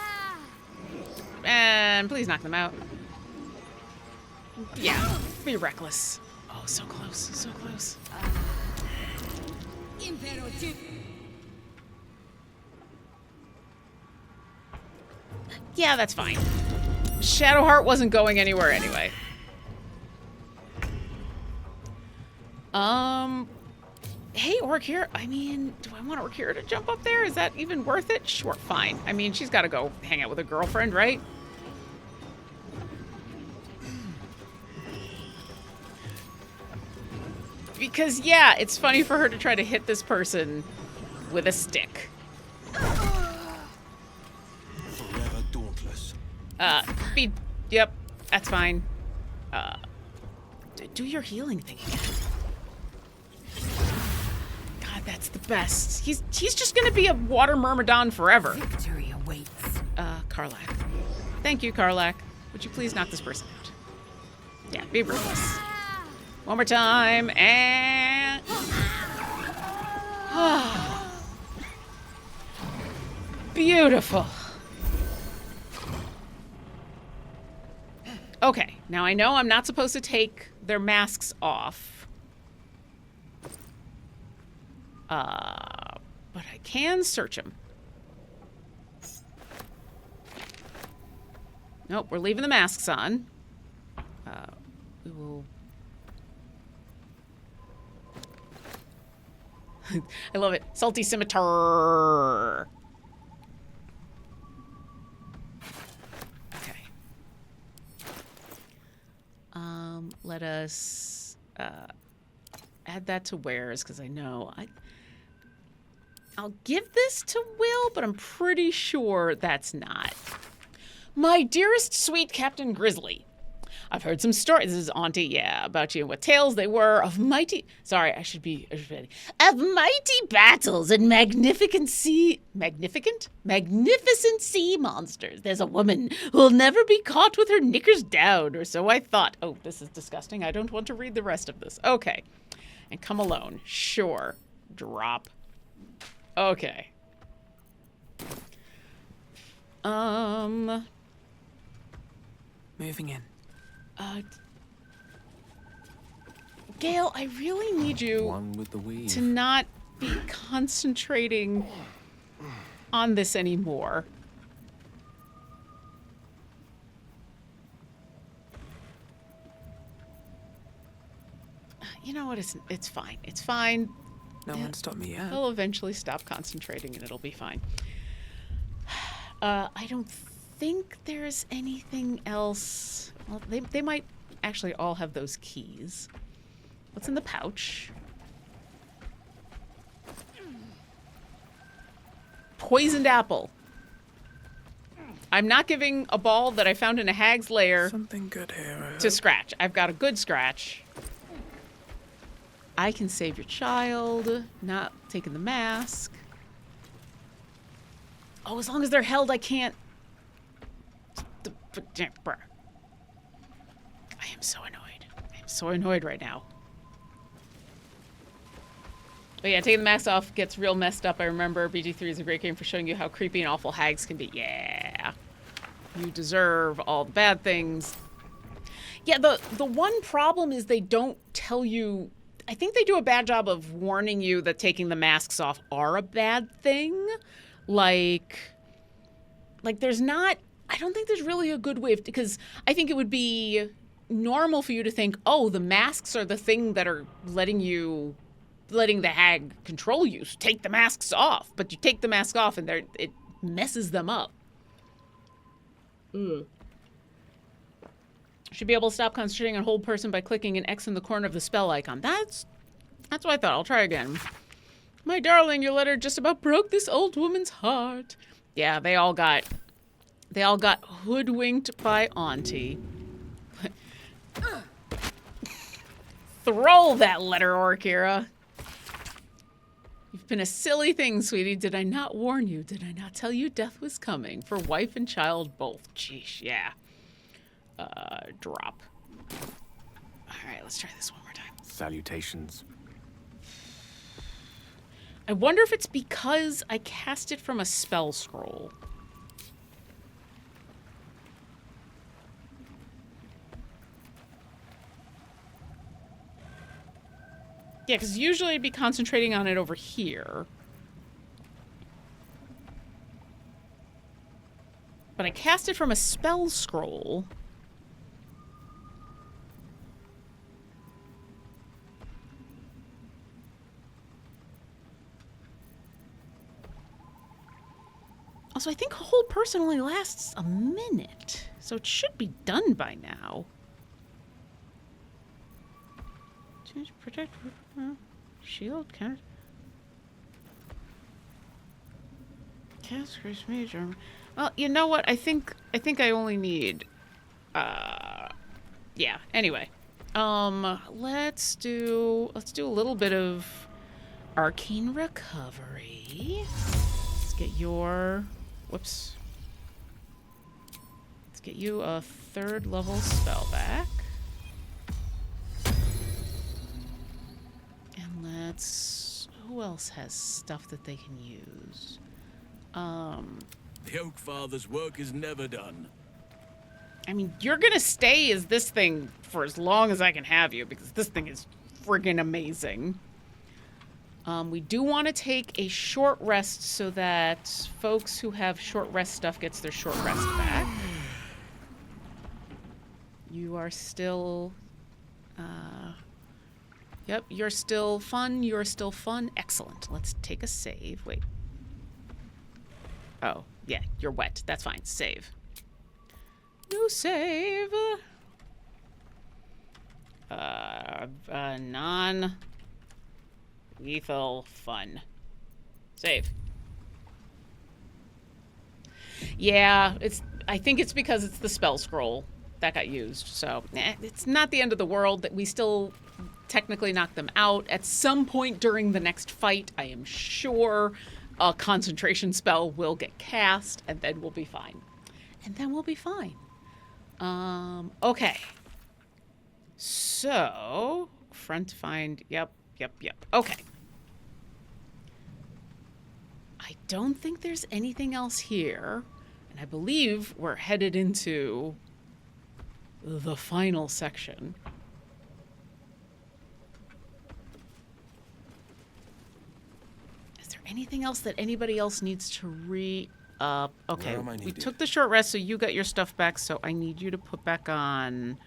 And please knock them out. Yeah, be reckless. Oh, so close. So close. Yeah, that's fine. Shadowheart wasn't going anywhere anyway. Hey, Orkira. I mean, do I want Orkira to jump up there? Is that even worth it? Sure, fine. I mean, she's got to go hang out with her girlfriend, right? Because, yeah, it's funny for her to try to hit this person with a stick. Forever dauntless. Yep, that's fine. Do your healing thing again. God, that's the best. He's just gonna be a water myrmidon forever. Victory awaits. Karlak. Thank you, Karlak. Would you please knock this person out? Yeah, be ruthless. One more time, and... Beautiful. Okay, now I know I'm not supposed to take their masks off. But I can search them. Nope, we're leaving the masks on. We will... I love it. Salty scimitar. Okay. Let us add that to wares, because I know I'll give this to Will, but I'm pretty sure that's not. My dearest sweet Captain Grizzly, I've heard some stories. This is Auntie, yeah, about you and what tales they were of mighty... Sorry, I should be ready. Of mighty battles and magnificent sea monsters. There's a woman who'll never be caught with her knickers down, or so I thought. Oh, this is disgusting. I don't want to read the rest of this. Okay. And come alone. Sure. Drop. Okay. Moving in. Gale, I really need you One with the weave. to not be concentrating on this anymore. You know what? It's fine. It's fine. No one stopped me yet. He'll eventually stop concentrating and it'll be fine. I don't think there's anything else. Well, they might actually all have those keys. What's in the pouch? Poisoned apple. I'm not giving a ball that I found in a hag's lair Something good here. to Scratch. I've got a good Scratch. I can save your child, not taking the mask. Oh, as long as they're held, I can't. I am so annoyed. I am so annoyed right now. But yeah, taking the mask off gets real messed up. I remember BG3 is a great game for showing you how creepy and awful hags can be. Yeah. You deserve all the bad things. Yeah, the one problem is they don't tell you... I think they do a bad job of warning you that taking the masks off are a bad thing. Like there's not... I don't think there's really a good way of... Because I think it would be normal for you to think, oh, the masks are the thing that are letting the hag control you. So take the masks off. But you take the mask off and it messes them up. Should be able to stop concentrating on hold person by clicking an X in the corner of the spell icon. That's what I thought. I'll try again. My darling, your letter just about broke this old woman's heart. Yeah, they all got hoodwinked by Auntie. Throw that letter, Orkira. You've been a silly thing, sweetie. Did I not warn you? Did I not tell you death was coming? For wife and child both. Jeez, yeah. Drop. Alright, let's try this one more time. Salutations. I wonder if it's because I cast it from a spell scroll. Yeah, because usually I'd be concentrating on it over here. But I cast it from a spell scroll. Also, I think a whole person only lasts a minute, so it should be done by now. Change, protect, shield, counter. Cast, grace, mage, armor. Well, you know what? I think I only need. Yeah. Anyway, let's do a little bit of arcane recovery. Let's get your. Whoops. Let's get you a 3rd level spell back. And let's... Who else has stuff that they can use? The Oak Father's work is never done. I mean, you're gonna stay as this thing for as long as I can have you, because this thing is friggin' amazing. We do want to take a short rest so that folks who have short rest stuff gets their short rest back. You are still... Yep, you're still fun. You're still fun. Excellent. Let's take a save. Wait. Oh, yeah, you're wet. That's fine. Save. New save. Non-lethal fun. Save. Yeah, I think it's because it's the spell scroll that got used. So, it's not the end of the world. That we still technically knock them out. At some point during the next fight, I am sure a concentration spell will get cast, and then we'll be fine. Okay. So, front find, yep. Okay. I don't think there's anything else here, and I believe we're headed into the final section. Is there anything else that anybody else needs to re-up? Okay, we took the short rest, so you got your stuff back, so I need you to put back on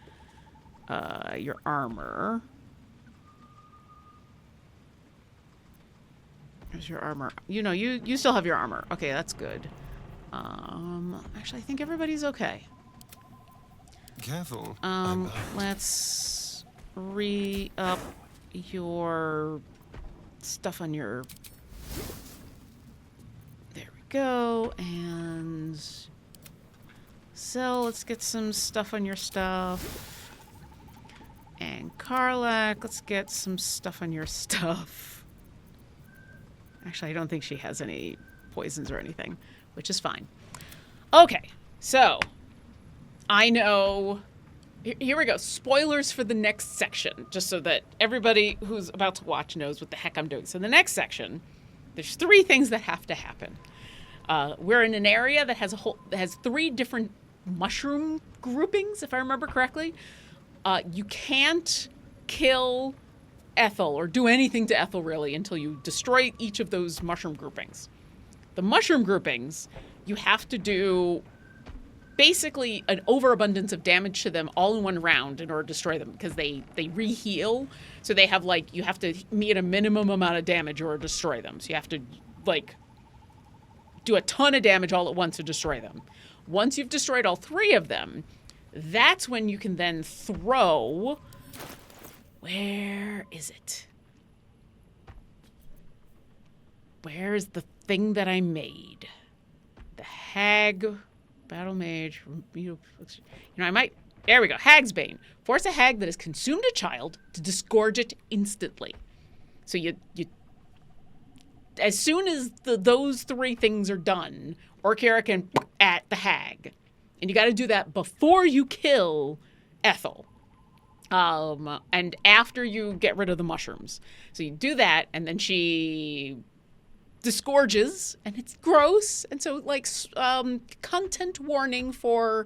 your armor. There's your armor. You know, you still have your armor. Okay, that's good. Actually, I think everybody's okay. Careful. Let's re-up your stuff on your... There we go. And so let's get some stuff on your stuff. And Karlak, let's get some stuff on your stuff. Actually, I don't think she has any poisons or anything, which is fine. Okay, so I know Here we go. Spoilers for the next section, just so that everybody who's about to watch knows what the heck I'm doing. So the next section, there's 3 things that have to happen. We're in an area that has 3 different mushroom groupings, if I remember correctly. You can't kill Ethel or do anything to Ethel really until you destroy each of those mushroom groupings. The mushroom groupings, you have to do basically an overabundance of damage to them all in one round in order to destroy them, because they re-heal. So they have you have to meet a minimum amount of damage or destroy them. So you have to do a ton of damage all at once to destroy them. Once you've destroyed all 3 of them, that's when you can then throw... Where is it? Where's the thing that I made? The hag... Battle mage, I might, there we go, Hag's Bane. Force a hag that has consumed a child to disgorge it instantly. So you as soon as those 3 things are done, Orkira can at the hag. And you got to do that before you kill Ethel. And after you get rid of the mushrooms. So you do that, and then she... disgorges, and it's gross, and so content warning for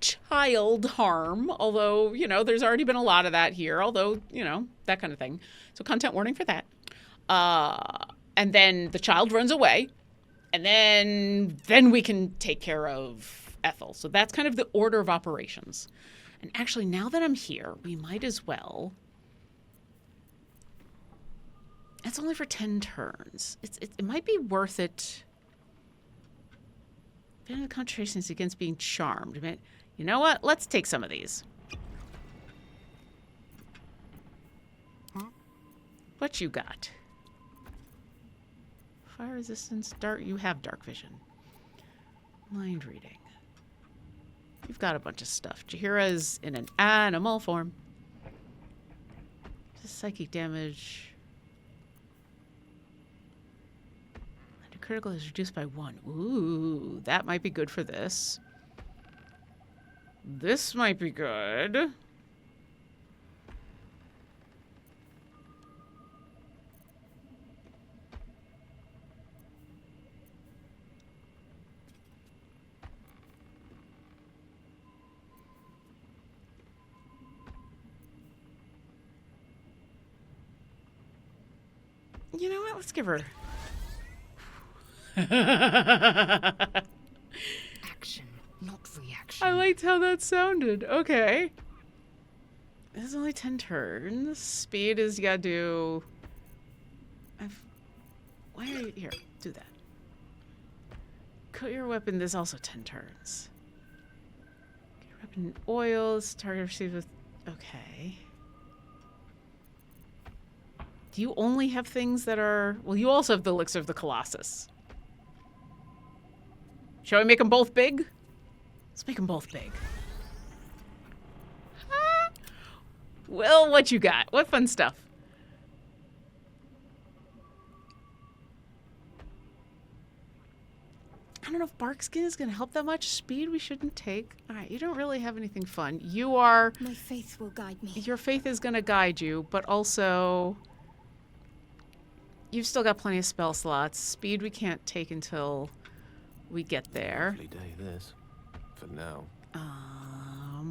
child harm, although there's already been a lot of that here, although that kind of thing, so content warning for that. And then the child runs away, and then we can take care of Ethel. So that's kind of the order of operations. And actually, now that I'm here, we might as well... It's only for 10 turns. It might be worth it. Band concentration is against being charmed. You know what? Let's take some of these. What you got? Fire resistance, dark. You have dark vision. Mind reading. You've got a bunch of stuff. Jahira's in an animal form. Just psychic damage. Critical is reduced by 1. Ooh, that might be good for this. This might be good. You know what? Let's give her... Action, not reaction. I liked how that sounded. Okay. This is only 10 turns. Speed is you gotta do... Why are you... Here, do that. Coat your weapon. This is also 10 turns. Get your weapon in oils. Target receives with... Okay. Do you only have things that are... Well, you also have the Elixir of the Colossus. Shall we make them both big? Let's make them both big. Well, what you got? What fun stuff? I don't know if bark skin is going to help that much. Speed we shouldn't take. All right, you don't really have anything fun. You are... My faith will guide me. Your faith is going to guide you, but also... You've still got plenty of spell slots. Speed we can't take until... we get there. Lovely day, this. For now.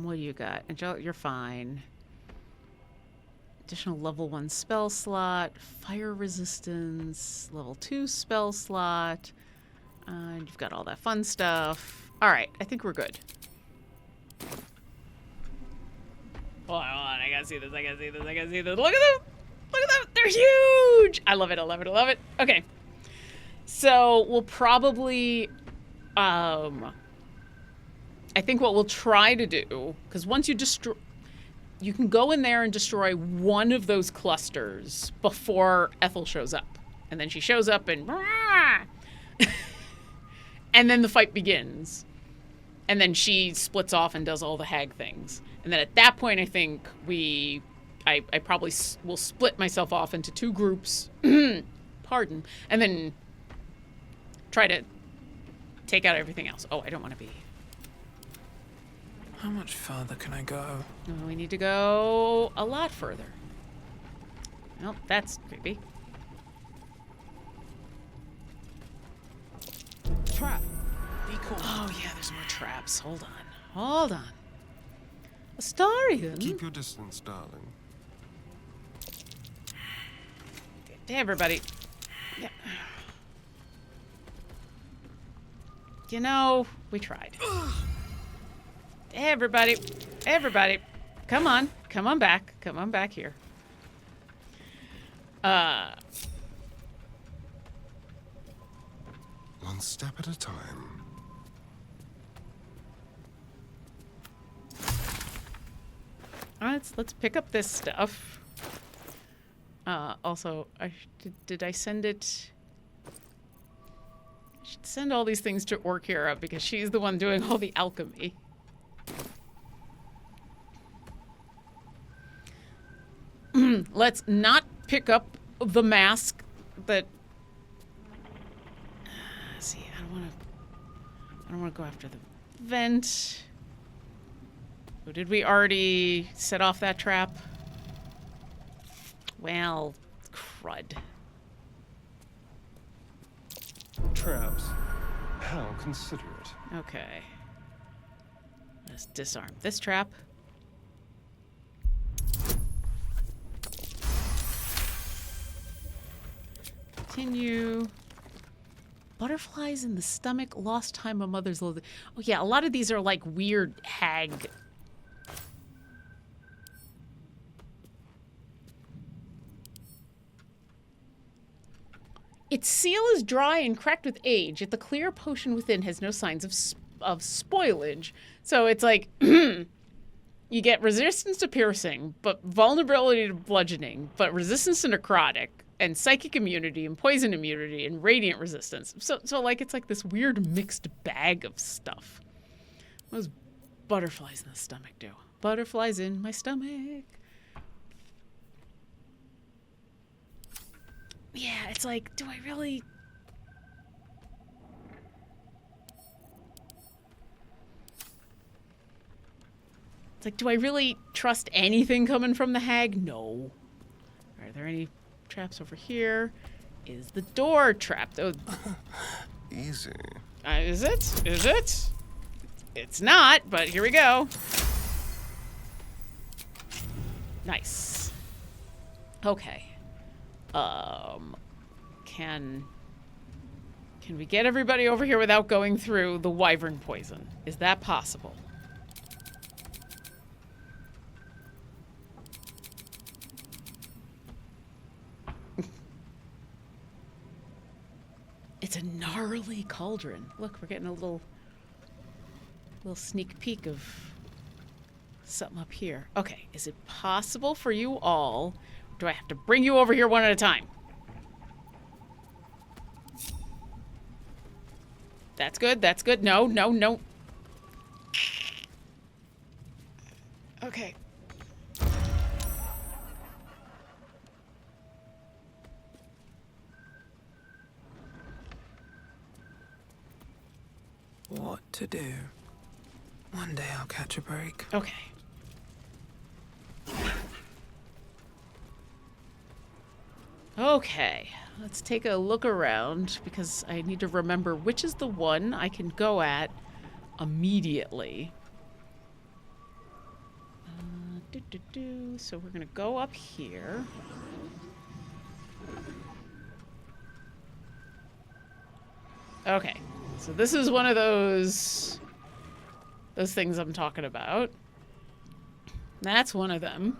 What do you got? Angelic, you're fine. Additional level 1 spell slot. Fire resistance. Level 2 spell slot. And you've got all that fun stuff. Alright, I think we're good. Hold on, I gotta see this, I gotta see this, I gotta see this. Look at them! Look at them! They're huge! I love it, I love it, I love it. Okay. So, we'll probably... I think what we'll try to do, because once you destroy, you can go in there and destroy one of those clusters before Ethel shows up. And then she shows up and and then the fight begins. And then she splits off and does all the hag things. And then at that point, I think I probably will split myself off into 2 groups, pardon, and then try to take out everything else. Oh, I don't want to be... How much further can I go? Oh, we need to go a lot further. Well, that's creepy. Trap. Be cool. Oh, yeah, there's more traps. Hold on. Hold on. Astarion? Keep your distance, darling. Hey, everybody. Yeah. You know, we tried. Hey, everybody. Everybody. Come on. Come on back. Come on back here. One step at a time. All right, let's pick up this stuff. Also, did I send it? I should send all these things to Orkira because she's the one doing all the alchemy. Let's not pick up the mask that. See, I don't want to go after the vent. Oh, did we already set off that trap? Well, crud. Traps. How considerate. Okay. Let's disarm this trap. Continue. Butterflies in the stomach, lost time a mother's love. Oh yeah, a lot of these are like weird hag. Its seal is dry and cracked with age, yet the clear potion within has no signs of spoilage. So it's like, you get resistance to piercing, but vulnerability to bludgeoning, but resistance to necrotic, and psychic immunity, and poison immunity, and radiant resistance. So like, it's like this weird mixed bag of stuff. What does butterflies in the stomach do? Butterflies in my stomach. Yeah, it's like, do I really... It's like, do I really trust anything coming from the hag? No. Are there any traps over here? Is the door trapped? Oh. Easy. Is it? Is it? It's not, but here we go. Nice. Okay. Can we get everybody over here without going through the wyvern poison? Is that possible? It's a gnarly cauldron. Look, we're getting a little sneak peek of something up here. Okay, is it possible for you all? Or do I have to bring you over here one at a time? That's good, that's good. No, no, no. Okay. What to do? One day I'll catch a break. Okay. Okay, let's take a look around because I need to remember which is the one I can go at immediately. So we're gonna go up here. Okay, so this is one of those things I'm talking about. That's one of them.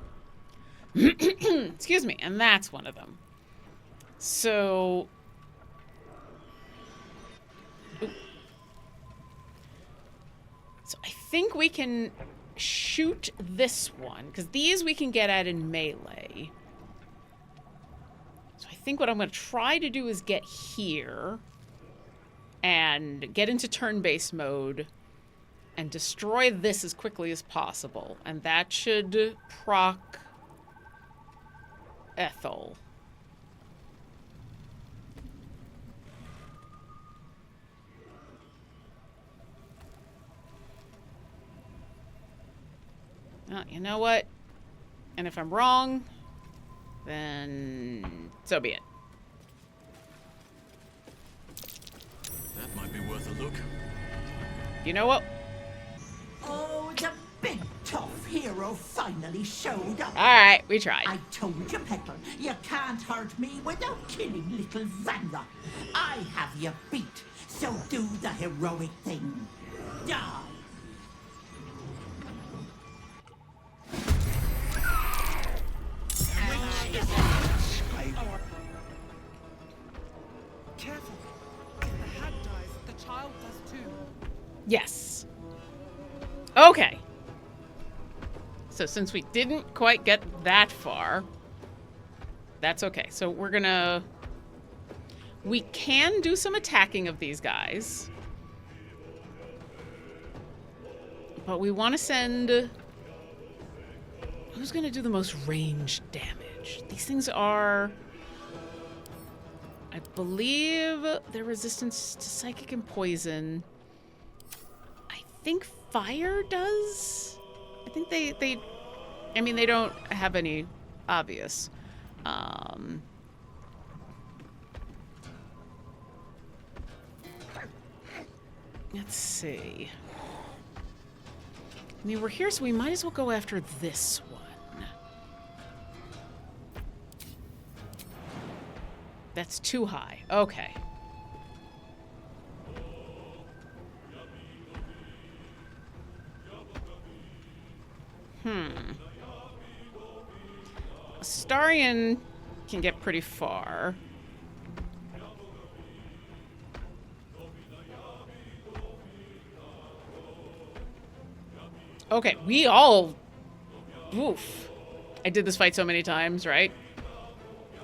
Excuse me, and that's one of them. So, I think we can shoot this one, because these we can get at in melee. So I think what I'm going to try to do is get here and get into turn-based mode and destroy this as quickly as possible. And that should proc Ethel. Oh, you know what? And if I'm wrong, then so be it. That might be worth a look. You know what? Oh, the big tough hero finally showed up. Alright, we tried. I told you, Petal, you can't hurt me without killing little Vanra. I have you beat, so do the heroic thing. Die. Careful. If the hag dies, the child does too. Yes. Okay. So since we didn't quite get that far, that's okay. So we're gonna... We can do some attacking of these guys. But we want to send... Who's gonna do the most ranged damage? These things are... I believe their resistance to psychic and poison. I think fire does? I think they I mean, they don't have any obvious. Let's see. I mean, we're here, so we might as well go after this one. That's too high. Okay. Astarion can get pretty far. Okay, we all... Oof. I did this fight so many times, right?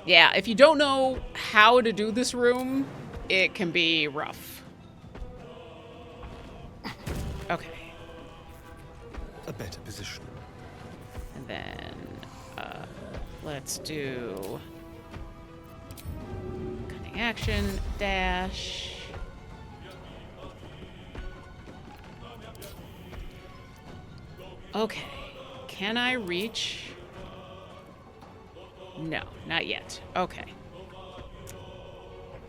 Yeah, if you don't know how to do this room, it can be rough. Okay. A better position. And then, let's do cunning action, dash. Okay, can I reach? No, not yet. Okay.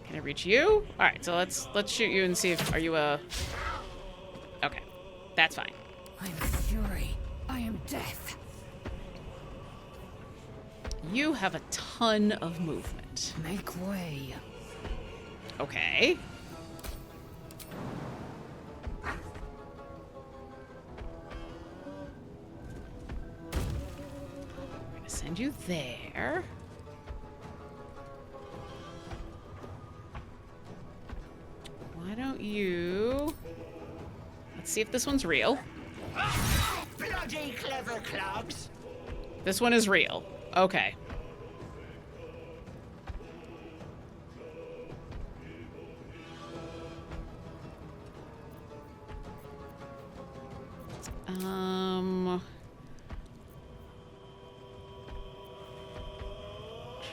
Can I reach you? All right, so let's shoot you and see if are you a... Okay, that's fine. I'm fury. I am death. You have a ton of movement. Make way. Okay. I'm gonna send you there. Why don't you... Let's see if this one's real. Bloody clever clogs. This one is real. Okay.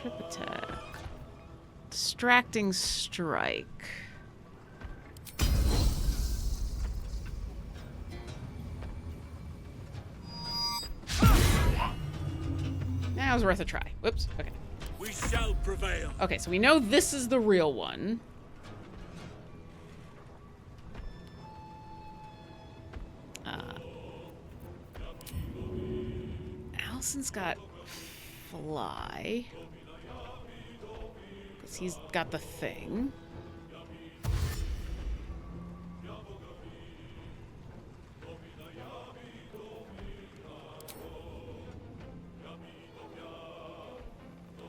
Trip attack. Distracting strike. That was worth a try. Whoops. Okay. We shall prevail. Okay, so we know this is the real one. Allison's got fly. Because he's got the thing.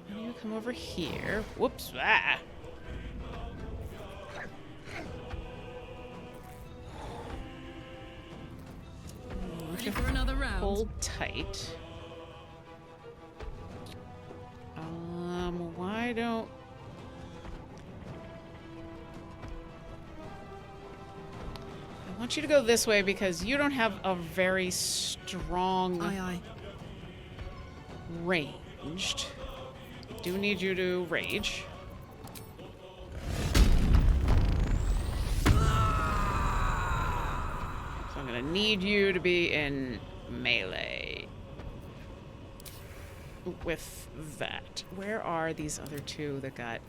You come over here. Whoops. Ah. Ready for another round? Hold tight. Why don't... I want you to go this way because you don't have a very strong... Aye, aye. Ranged. I do need you to rage. So I'm gonna need you to be in melee. with that. Where are these other two that got...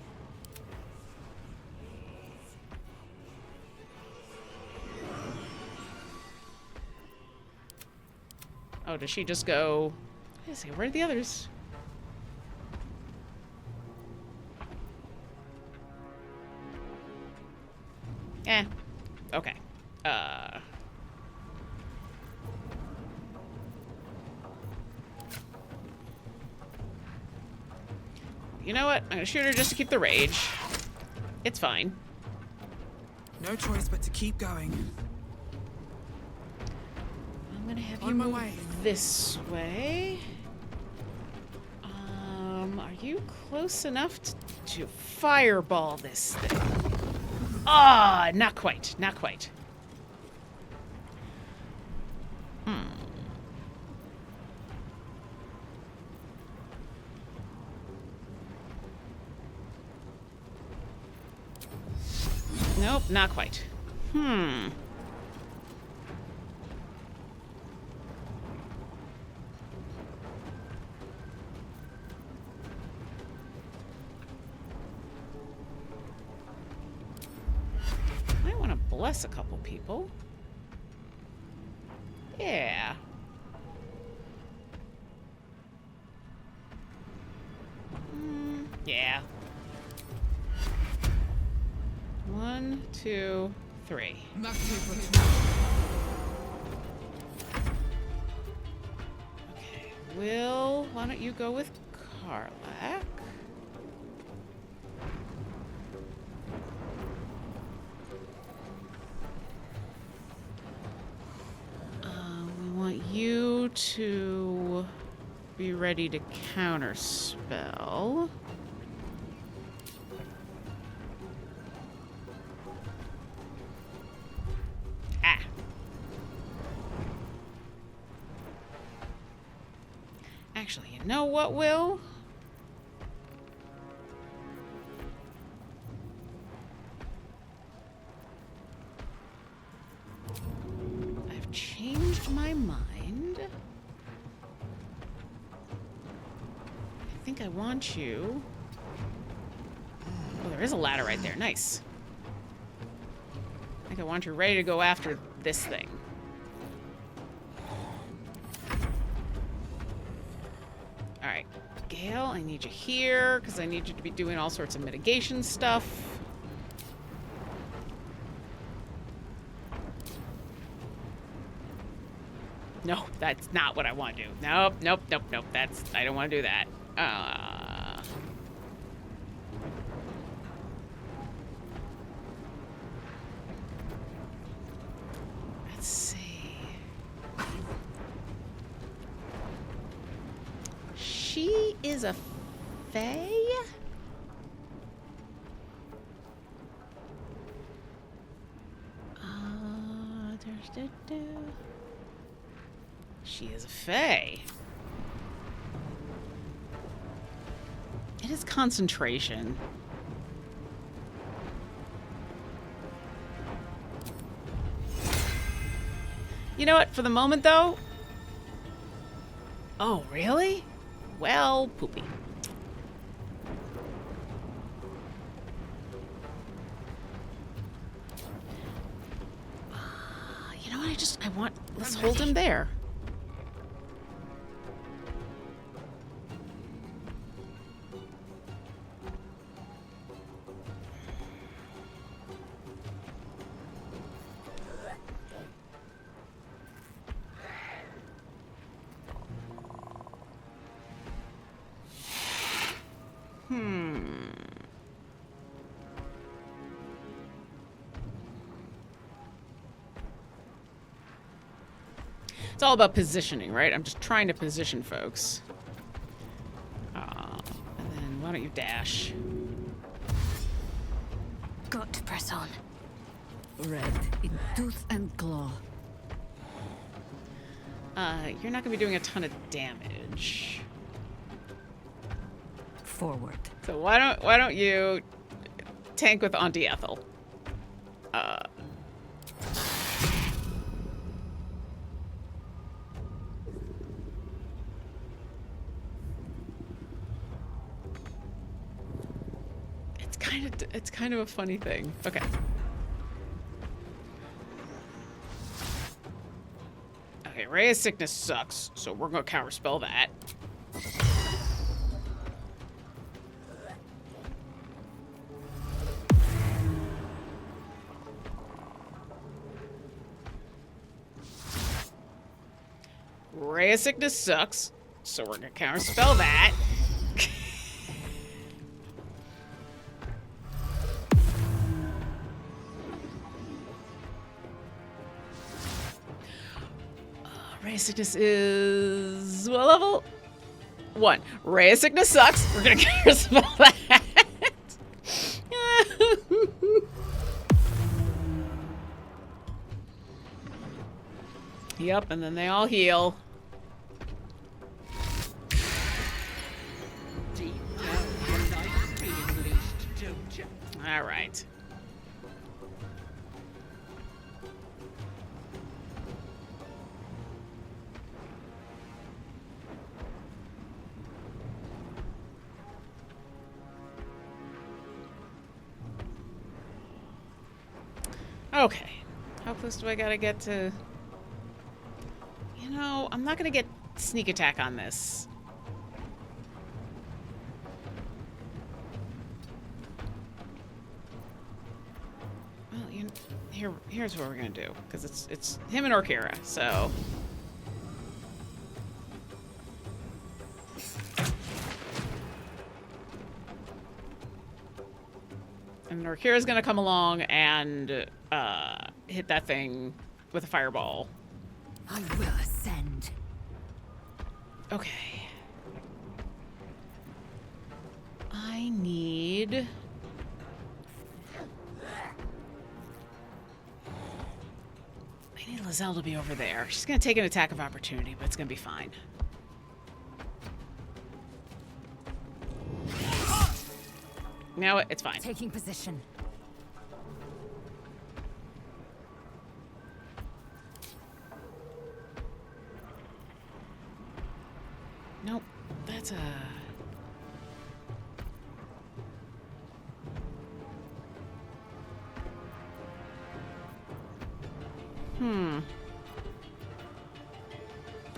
Oh, does she just go... Wait a second, where are the others? Okay. You know what? I'm gonna shoot her just to keep the rage. It's fine. No choice but to keep going. I'm gonna have you On my move way. this way. Are you close enough to fireball this thing? Ah, not quite. Not quite. Nope, not quite. I want to bless a couple people. Yeah. Yeah. 1, 2, 3. Okay, Will, why don't you go with Karlak? We want you to be ready to counterspell. Actually, you know what, Will? I've changed my mind. I think I want you... Oh, there is a ladder right there. Nice. I think I want you ready to go after this thing. Alright, Gale, I need you here, because I need you to be doing all sorts of mitigation stuff. No, that's not what I want to do. Nope, nope, nope, nope. I don't want to do that. Let's see. She is a fae? She is a fae. It is concentration. You know what? For the moment, though... Oh, really? Well, poopy. You know what? Let's hold him there. It's all about positioning, right? I'm just trying to position folks. And then why don't you dash? Got to press on. Red in tooth and claw. You're not gonna be doing a ton of damage. Forward. So why don't you tank with Auntie Ethel? It's kind of a funny thing. Okay. Okay, Ray of Sickness sucks, so we're gonna counterspell that. Ray of Sickness sucks, so we're gonna counterspell that. Ray of Sickness is what level? 1. Ray of Sickness sucks. We're gonna counterspell that. Yep, and then they all heal. All right. Okay. How close do I gotta get to... You know, I'm not gonna get sneak attack on this. Well, here's what we're gonna do, because it's him and Orkira, so... And Orkira's gonna come along and hit that thing with a fireball. I will ascend. Okay. I need... Lizelle to be over there. She's gonna take an attack of opportunity, but it's gonna be fine. Now it's fine. Taking position. Nope. That's a...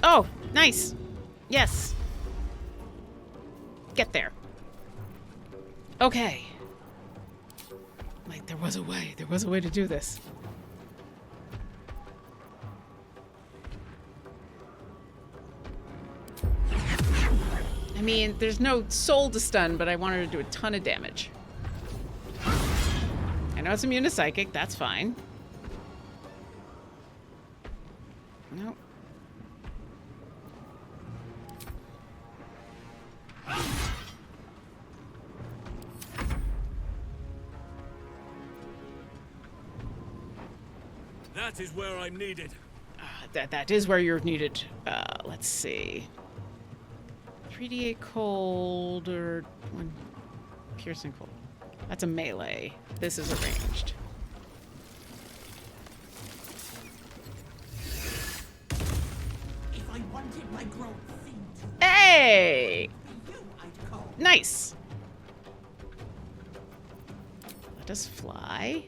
Oh, nice. Yes. Get there. Okay. Like, there was a way. There was a way to do this. I mean, there's no soul to stun, but I want her to do a ton of damage. I know it's immune to psychic. That's fine. Nope. That is where I'm needed. That is where you're needed. Let's see. 3d8 cold or 1 piercing cold. That's a melee. This is a ranged. If I wanted my growth thing to Hey! be you, I'd call. Nice. Let us fly.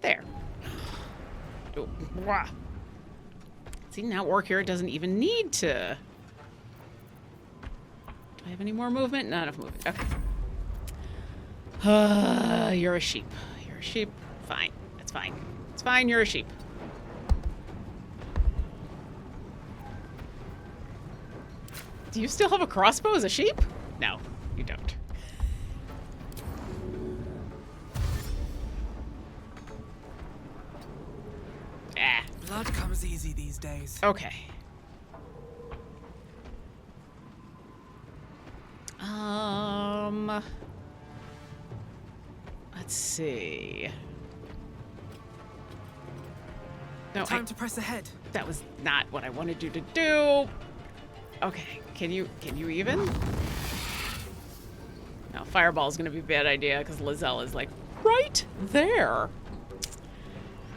There. Oh, wah. See, now Orkira doesn't even need to. Do I have any more movement? Not enough movement. Okay. You're a sheep. You're a sheep. Fine. It's fine. It's fine. You're a sheep. Do you still have a crossbow as a sheep? No, you don't. Ah. Blood comes easy these days. Okay. Let's see. No, Time to press ahead. That was not what I wanted you to do. Okay, can you even? No, fireball's gonna be a bad idea because Lizelle is like right there.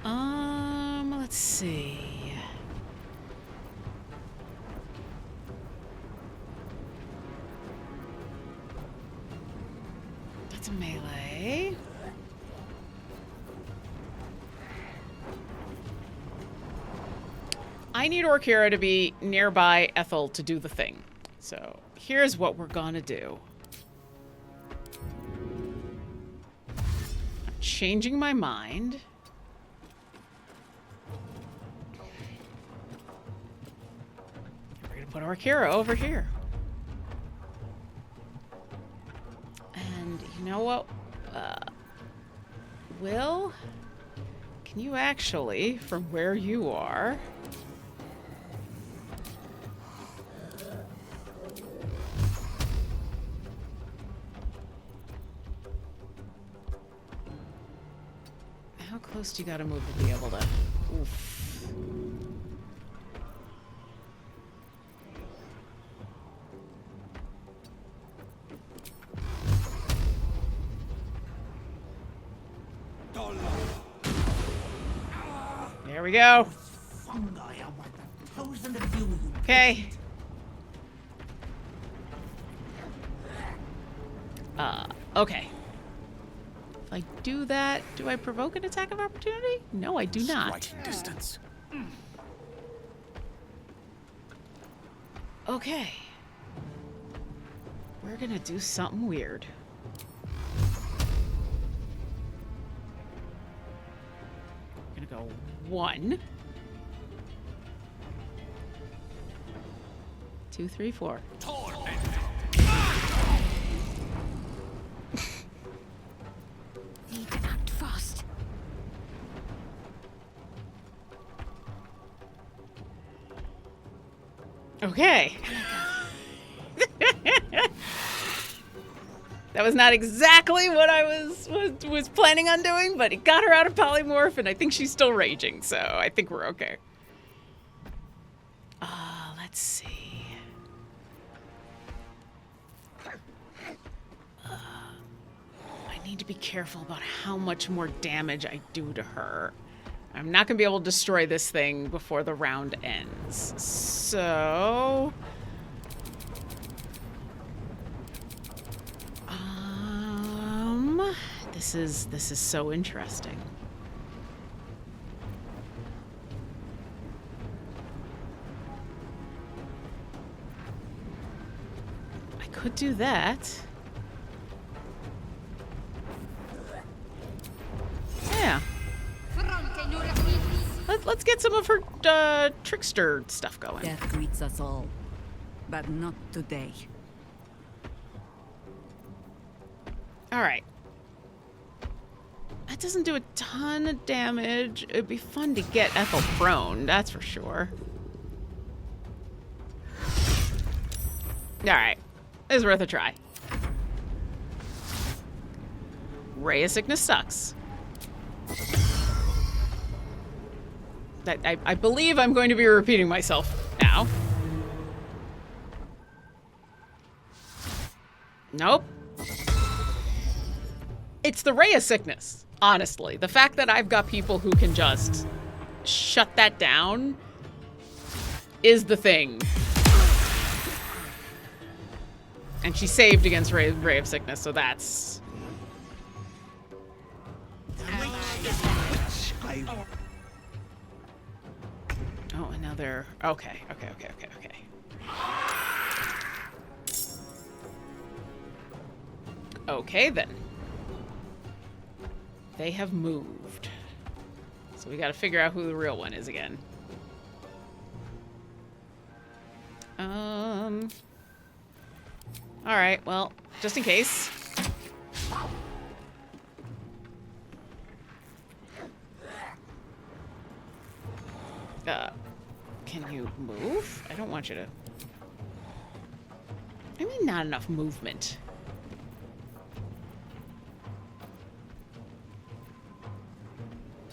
Let's see. to melee. I need Orkira to be nearby Ethel to do the thing. So here's what we're gonna do. I'm changing my mind. We're gonna put Orkira over here. And you know what? Will, can you actually, from where you are... How close do you gotta move to be able to... Oof. There we go. Okay. Okay. If I do that, do I provoke an attack of opportunity? No, I do not. Striking distance. Okay. We're gonna do something weird. We're gonna go 1, 2, 3, 4. Need to act fast. Okay. That was not exactly what I was planning on doing, but it got her out of polymorph, and I think she's still raging, so I think we're okay. Let's see. I need to be careful about how much more damage I do to her. I'm not going to be able to destroy this thing before the round ends. So... This is so interesting. I could do that. Yeah. Let's get some of her trickster stuff going. Death greets us all, but not today. All right. That doesn't do a ton of damage. It'd be fun to get Ethel prone, that's for sure. All right. It's worth a try. Ray of Sickness sucks. I believe I'm going to be repeating myself now. Nope. It's the Ray of Sickness, honestly. The fact that I've got people who can just shut that down is the thing. And she saved against Ray of Sickness, so that's... Oh, and now they're... Okay. Okay, then. They have moved. So we gotta figure out who the real one is again. Alright, well, just in case. Can you move? I don't want you to... I mean, not enough movement.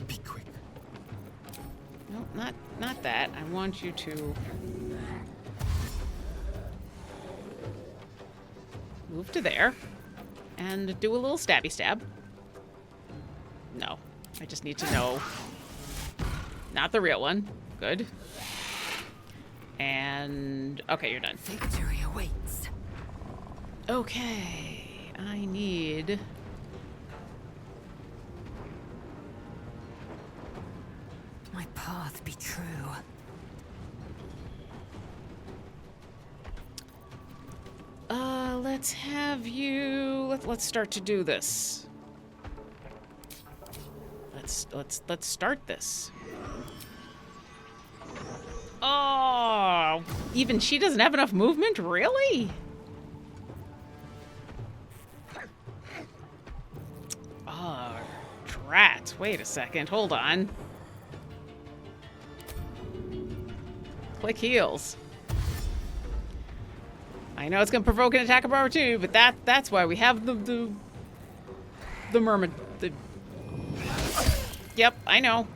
Be quick. No, not that. I want you to... move to there. And do a little stabby stab. No. I just need to know... Not the real one. Good. And... Okay, you're done. Victory awaits. Okay. I need path be true. Let's have you. Let's start to do this. Let's start this. Oh, even she doesn't have enough movement, really? Oh, drat. Wait a second. Hold on. Click heals. I know it's gonna provoke an attack of opportunity, but that's why we have the mermaid. Yep, I know.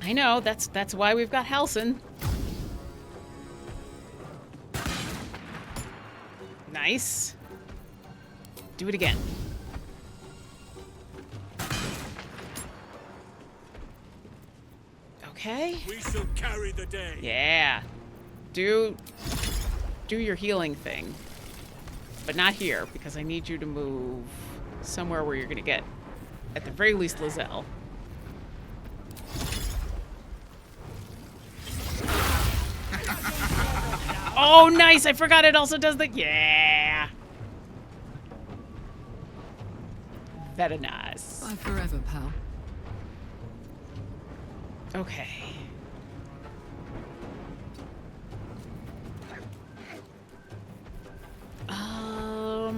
I know. That's why we've got Halsin. Nice. Do it again. Okay. We shall carry the day. Yeah. Do your healing thing. But not here, because I need you to move somewhere where you're gonna get, at the very least, Lizelle. Oh, nice! I forgot it also does the... Yeah! Very nice. Bye forever, pal. Okay.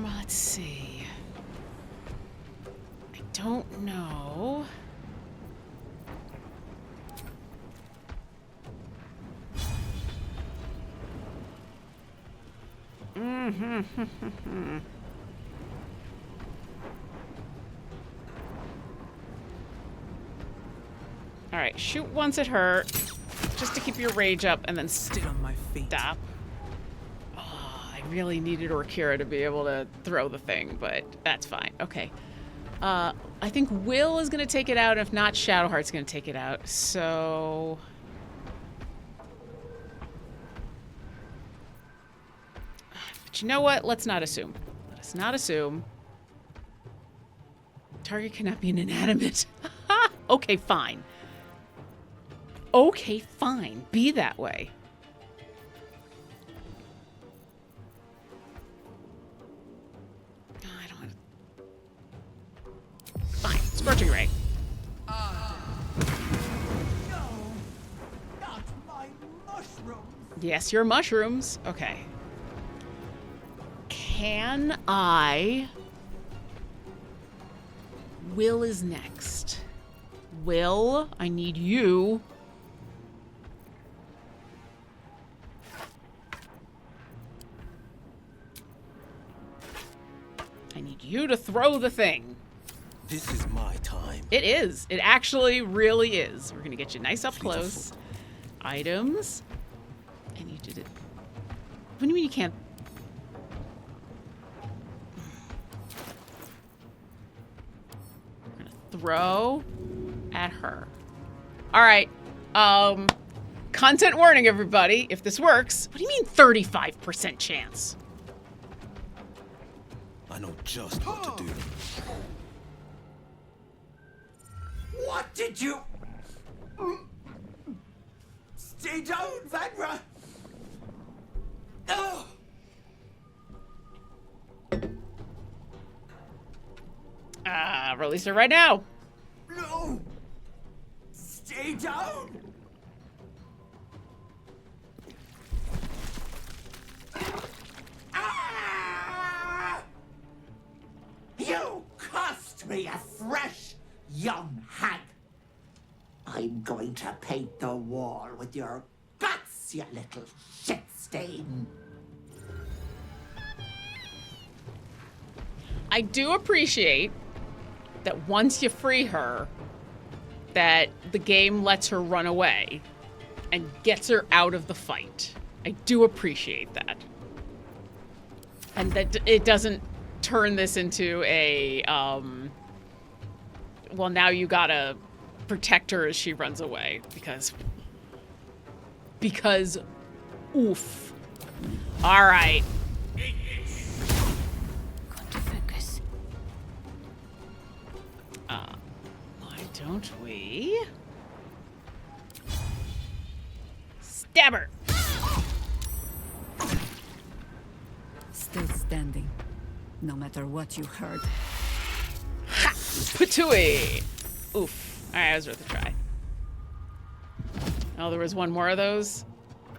Let's see. I don't know. All right, shoot once at her, just to keep your rage up, and then Stood on my feet. Stop. Oh, I really needed Orkira to be able to throw the thing, but that's fine. Okay. I think Will is going to take it out. If not, Shadowheart's going to take it out. So... But you know what? Let's not assume. Let us not assume. Target cannot be inanimate. Okay, fine. Okay, fine. Be that way. I don't want to... Fine. Scorching Ray. No, not my mushrooms. Yes, your mushrooms. Okay. Can I... Will is next. Will, I need you. I need you to throw the thing. This is my time. It is. It actually really is. We're gonna get you nice up close. Items. And you did it. What do you mean you can't? We're gonna throw at her. All right. Content warning, everybody. If this works, what do you mean 35% chance? I know just what to do. What did you... Stay down, Vanra! Oh. Release her right now. No! Stay down! Ah! You cost me a fresh young hag. I'm going to paint the wall with your guts, you little shit stain. I do appreciate that once you free her, that the game lets her run away and gets her out of the fight. I do appreciate that. And that it doesn't turn this into a, well, now you gotta protect her as she runs away, because oof. All right. Got to focus. don't we? Stab her! Still standing, no matter what you heard. Ha! Patooey! Oof. Alright, that was worth a try. Oh, there was one more of those?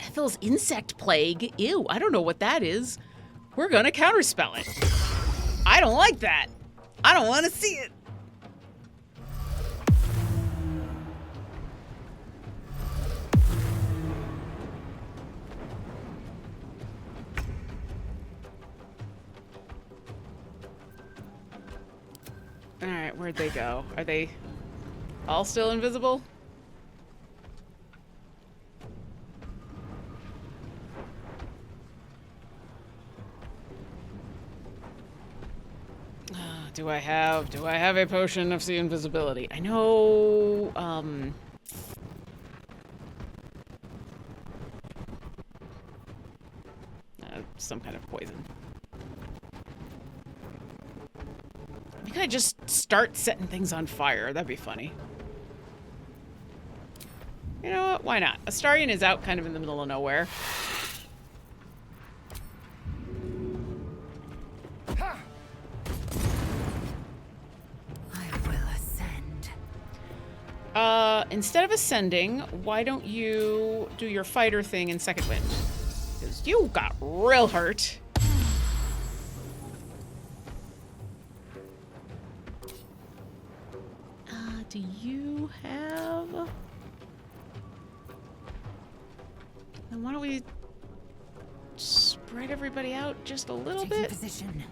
Ethel's insect plague? Ew, I don't know what that is. We're gonna counterspell it. I don't like that. I don't want to see it. Alright, where'd they go? Are they all still invisible? Do I have a potion of the invisibility? I know, some kind of poison. I think I just start setting things on fire. That'd be funny. You know what? Why not? Astarion is out kind of in the middle of nowhere. Instead of ascending, why don't you do your fighter thing in second wind? Because you got real hurt. Do you have... Then why don't we spread everybody out just a little bit? Position.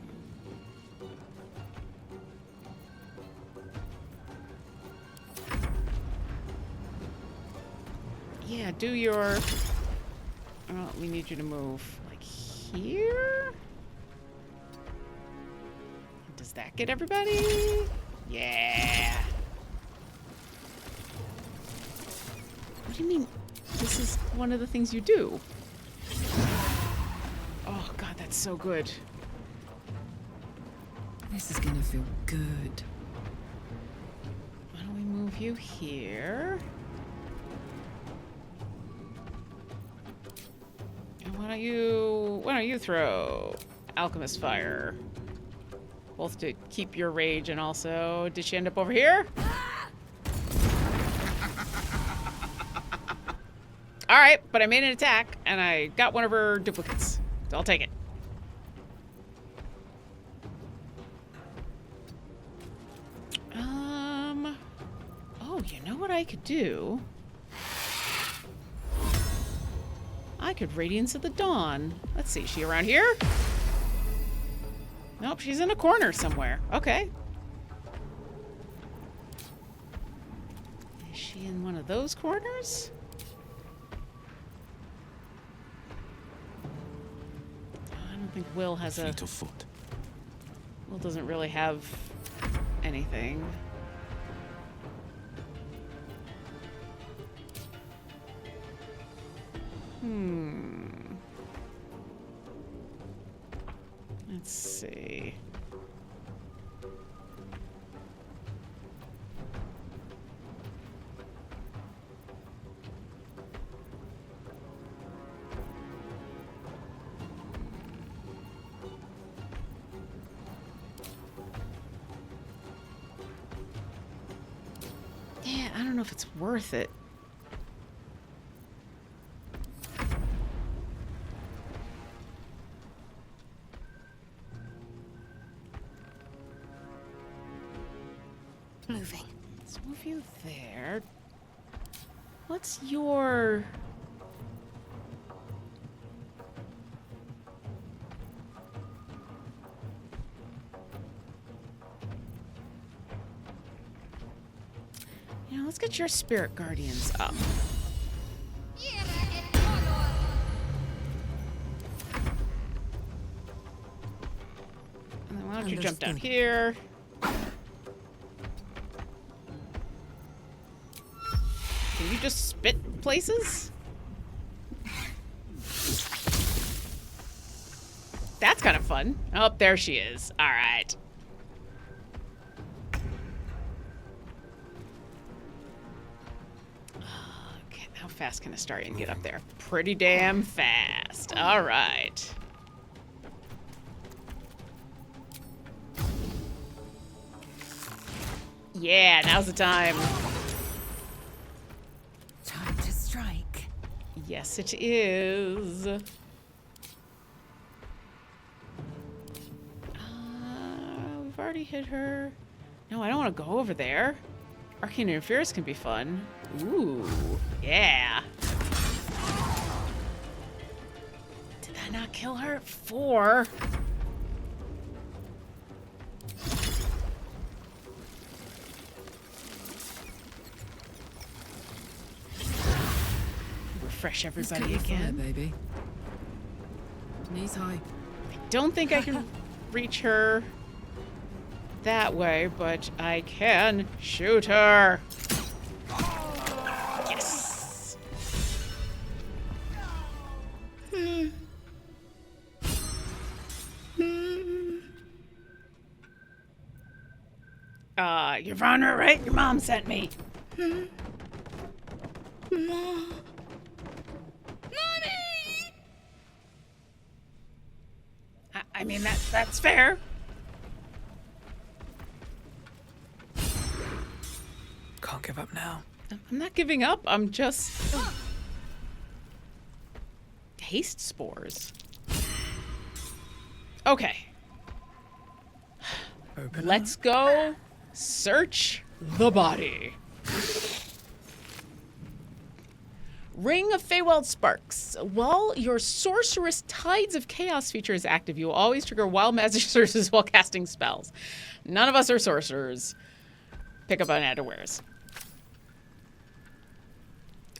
Yeah, do your... Oh, we need you to move like here? Does that get everybody? Yeah. What do you mean? This is one of the things you do. Oh god, that's so good. This is gonna feel good. Why don't we move you here? And why don't you throw Alchemist Fire? Both to keep your rage and also, did she end up over here? Alright, but I made an attack and I got one of her duplicates. So I'll take it. Oh, you know what I could do? I could Radiance of the Dawn. Let's see, is she around here? Nope, she's in a corner somewhere. Okay. Is she in one of those corners? I don't think Will has a... Fleet of foot. Will doesn't really have anything. Let's see. Yeah, I don't know if it's worth it. Moving. Let's move you there. What's your... You know, let's get your spirit guardians up. And then why don't you jump down here? Can you just spit places? That's kind of fun. Oh, there she is. All right. fast can Astarion get up there? Pretty damn fast. All right. Yeah, now's the time. Time to strike. Yes, it is. We've already hit her. No, I don't want to go over there. Arcane Interference can be fun. Ooh, yeah. Did that not kill her? 4. Refresh everybody again. Fire, baby. Knees high. I don't think I can reach her that way, but I can shoot her. Yes. Your Honor, right? Your mom sent me. I mean, that's fair. Can't give up now. I'm not giving up. I'm just... Haste spores. Okay. Let's go search the body. Ring of Feywild Sparks. While your Sorceress Tides of Chaos feature is active, you will always trigger wild magic sources while casting spells. None of us are sorcerers. Pick up unawares.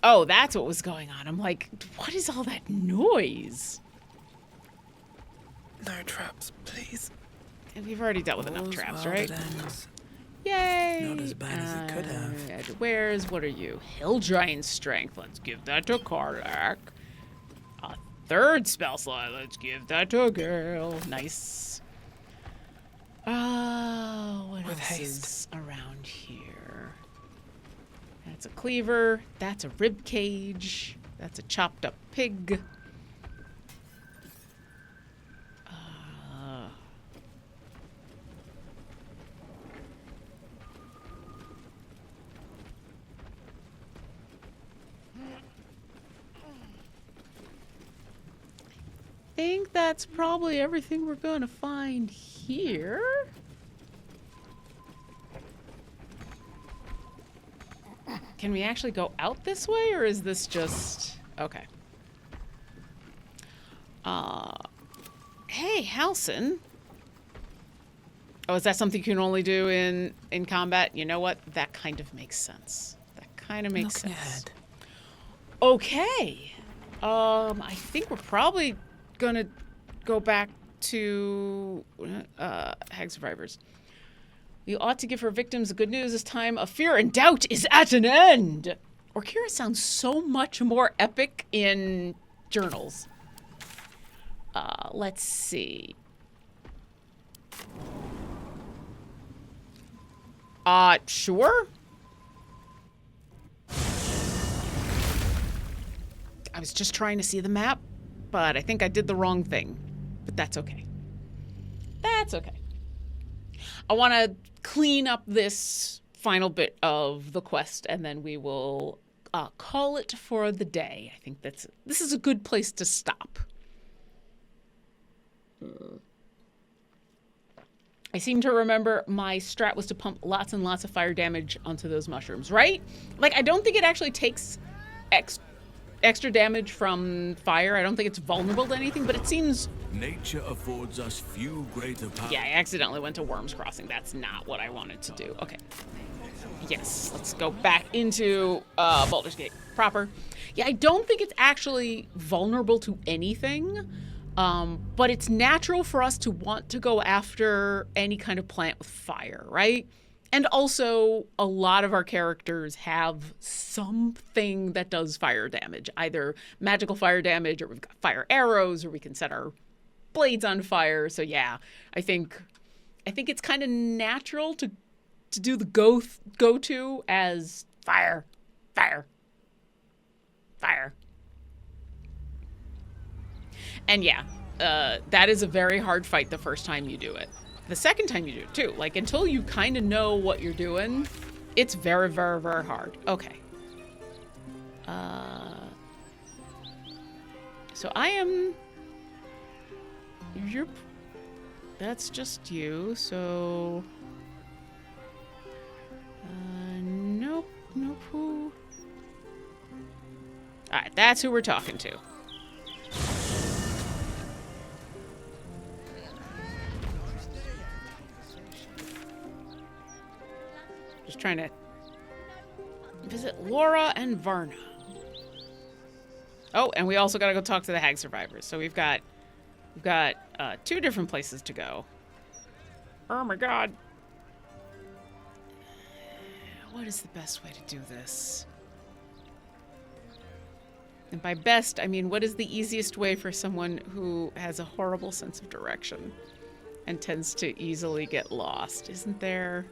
Oh, that's what was going on. I'm like, what is all that noise? No traps, please. And we've already dealt with enough traps, well, right? ends. Yay! Not as bad as it could have. Where's what are you? Hill Giant Strength. Let's give that to Karlak. A 3rd spell slot. Let's give that to Gale. Nice. Oh, what With else haste. is around here? That's a cleaver. That's a rib cage. That's a chopped up pig. I think that's probably everything we're gonna find here. Can we actually go out this way, or is this just... Okay. Hey, Halson. Oh, is that something you can only do in combat? You know what? That kind of makes sense. That kind of makes sense. Ahead. Okay. I think we're probably gonna go back to Hag Survivors. You ought to give her victims good news. This time of fear and doubt is at an end. Orkira sounds so much more epic in journals. Let's see. Sure. I was just trying to see the map, but I think I did the wrong thing. But that's okay. That's okay. I want to clean up this final bit of the quest, and then we will call it for the day. I think this is a good place to stop. I seem to remember my strat was to pump lots and lots of fire damage onto those mushrooms, right? Like, I don't think it actually takes extra damage from fire. I don't think it's vulnerable to anything, but it seems... Nature affords us few greater powers. Yeah, I accidentally went to Worms Crossing. That's not what I wanted to do. Okay. Yes, let's go back into Baldur's Gate proper. Yeah, I don't think it's actually vulnerable to anything, but it's natural for us to want to go after any kind of plant with fire, right? And also, a lot of our characters have something that does fire damage, either magical fire damage, or we've got fire arrows, or we can set our blades on fire. So yeah, I think it's kind of natural to do the go-to as fire. Fire. And yeah, that is a very hard fight the first time you do it. The second time you do it, too. Like, until you kind of know what you're doing, it's very, very, very hard. Okay. So I am... You're... That's just you, so... Nope. Nope. Who? Alright, that's who we're talking to. Just trying to visit Laura and Varna. Oh, and we also gotta go talk to the hag survivors. So we've got 2 different places to go. Oh my god. What is the best way to do this? And by best, I mean, what is the easiest way for someone who has a horrible sense of direction and tends to easily get lost? Isn't there...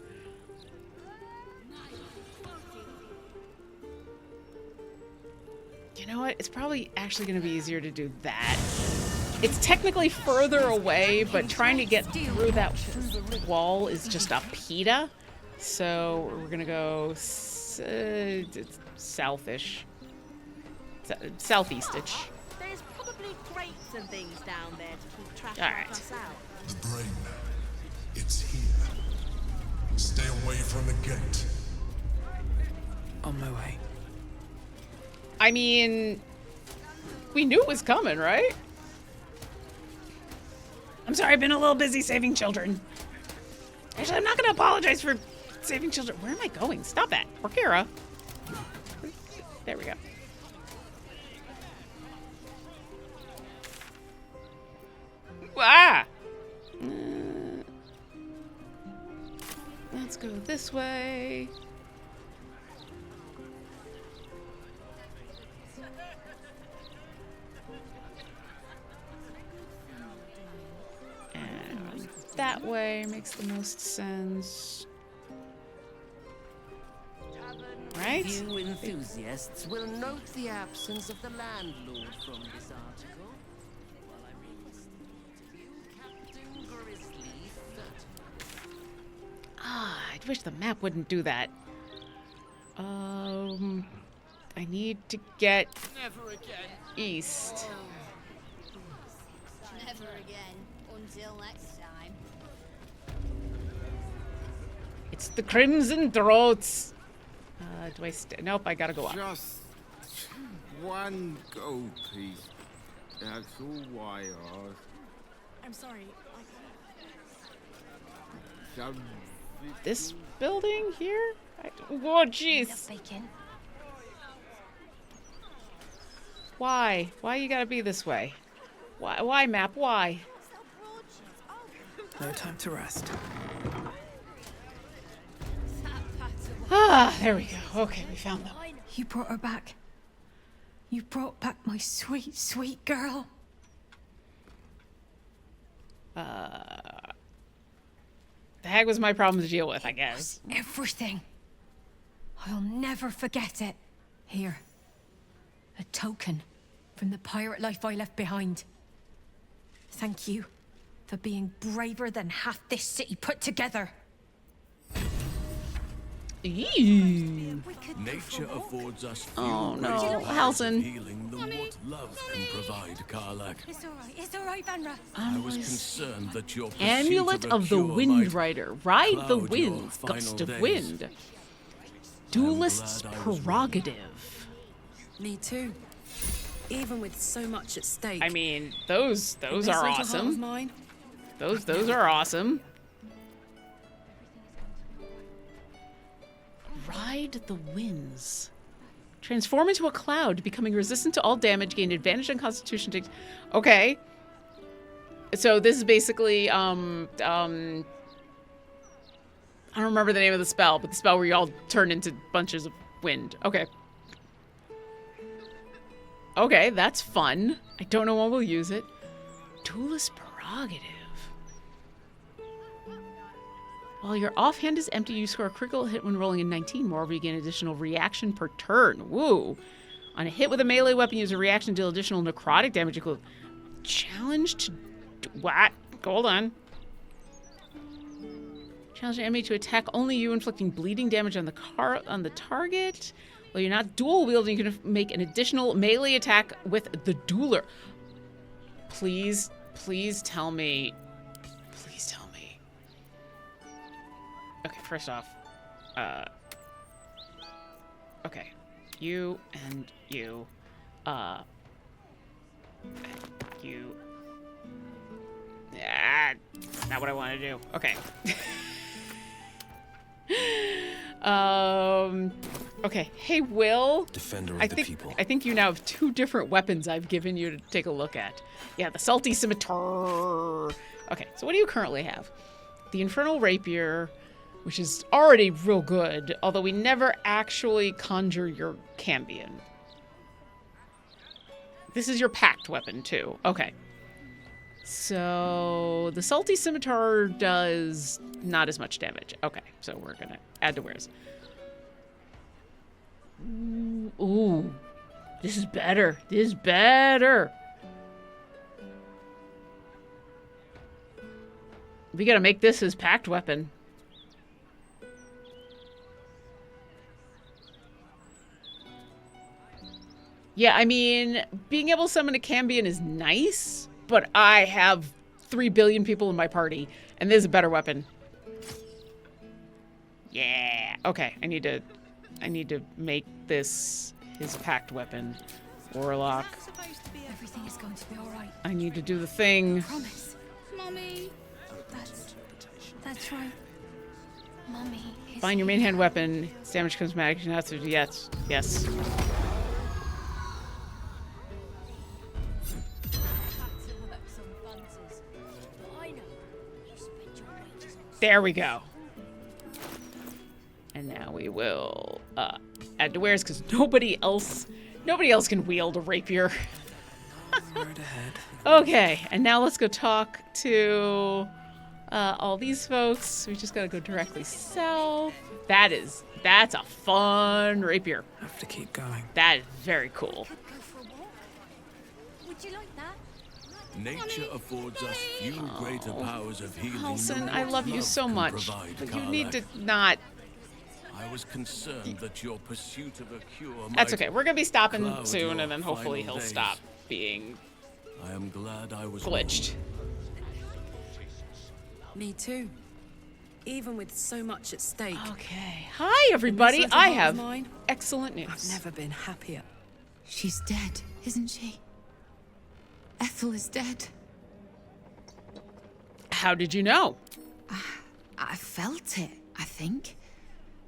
You know what? It's probably actually going to be easier to do that. It's technically further away, but trying to get through that wall is just a pita. So we're going to go southish. Southeast-ish. There's probably crates and things down there to keep trash Alright. of us out. The brain. It's here. Stay away from the gate. On my way. I mean, we knew it was coming, right? I'm sorry, I've been a little busy saving children. Actually, I'm not going to apologize for saving children. Where am I going? Stop that. Orkira. There we go. Ah! Let's go this way. And that way makes the most sense. Right? Few enthusiasts will note the absence of the landlord from this article. While I read Captain Grizzly 30. I wish the map wouldn't do that. I need to get east. Never again. Until next time. It's the Crimson Throats. Do I stay? Nope, I gotta go up. Just one gold piece. That's all I ask. I'm sorry. This building here? Oh, jeez. Why? Why you gotta be this way? Why, map? Why? No time to rest. Ah, there we go. Okay, we found them. You brought her back. You brought back my sweet, sweet girl. The hag was my problem to deal with, I guess. Everything. I'll never forget it. Here. A token from the pirate life I left behind. Thank you for being braver than half this city put together. Ew. Nature affords us Oh no, Halson. healing than what love can provide, Karlak. It's alright, Vanra. I was concerned that your pursuit Amulet of a of the cure Wind might Rider. Ride the cloud wind, your gust final of days. wind. Duelist's glad I was prerogative. Me too. Even with so much at stake. I mean, those This are little heart of awesome. mine, Those are awesome. Ride the winds. Transform into a cloud, becoming resistant to all damage, gain advantage on constitution checks. Okay. So this is basically I don't remember the name of the spell, but the spell where you all turn into bunches of wind. Okay. Okay, that's fun. I don't know when we'll use it. Duelist prerogative. While your offhand is empty, you score a critical hit when rolling a 19. Moreover, you gain additional reaction per turn. Woo. On a hit with a melee weapon, use a reaction to deal additional necrotic damage equal. Challenge to what? Hold on. Challenge an enemy to attack only you, inflicting bleeding damage on the target. While you're not dual wielding, you can make an additional melee attack with the dueler. Please tell me. Please tell me. Okay, first off, okay, you and you, you. Not what I want to do. Okay. Okay. Hey, Will. Defender of the people. I think you now have 2 different weapons I've given you to take a look at. Yeah, the salty scimitar. Okay, so what do you currently have? The infernal rapier, which is already real good, although we never actually conjure your cambion. This is your packed weapon too. Okay. So the salty scimitar does not as much damage. Okay, so we're gonna add to wares. Ooh, this is better. This is better. We gotta make this his packed weapon. Yeah, I mean, being able to summon a cambion is nice, but I have 3 billion people in my party, and this is a better weapon. Yeah. Okay, I need to make this his packed weapon. Warlock. Everything is going to be all right. I need to do the thing. Promise. Mommy. That's right. Mommy. Find your main hand weapon. Its damage comes magic. Yes. Yes. There we go. And now we will add to wares because nobody else can wield a rapier. Okay, and now let's go talk to all these folks. We just gotta go directly south. That's a fun rapier. Have to keep going. That is very cool. Would you like that? Nature affords us few greater powers of healing. Halson, I love you so much, but you need to not. I was concerned that your pursuit of a cure might. That's okay. We're gonna be stopping cloud soon, your and then hopefully final he'll days. stop being I am glad I was glitched. Me too. Even with so much at stake. Okay. Hi, everybody. And this little I heart of have mine, excellent news. I've never been happier. She's dead, isn't she? Ethel is dead. How did you know? I felt it, I think.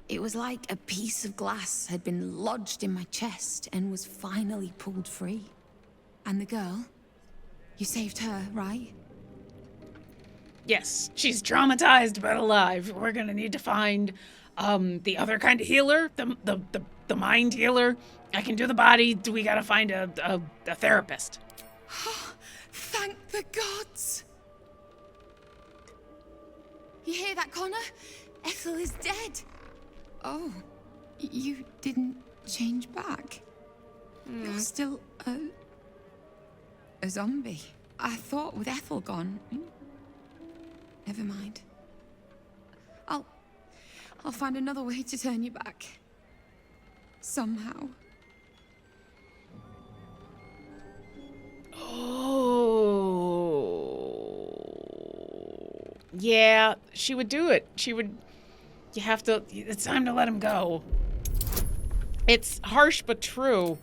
It was like a piece of glass had been lodged in my chest and was finally pulled free. And the girl, you saved her, right? Yes, she's traumatized but alive. We're gonna need to find the other kind of healer, the mind healer. I can do the body. We gotta find a therapist. Thank the gods! You hear that, Connor? Ethel is dead. Oh, you didn't change back. You're still a zombie. I thought with Ethel gone. Never mind. I'll find another way to turn you back. Somehow. Oh. Yeah, she would do it. She would. You have to. It's time to let him go. It's harsh but true.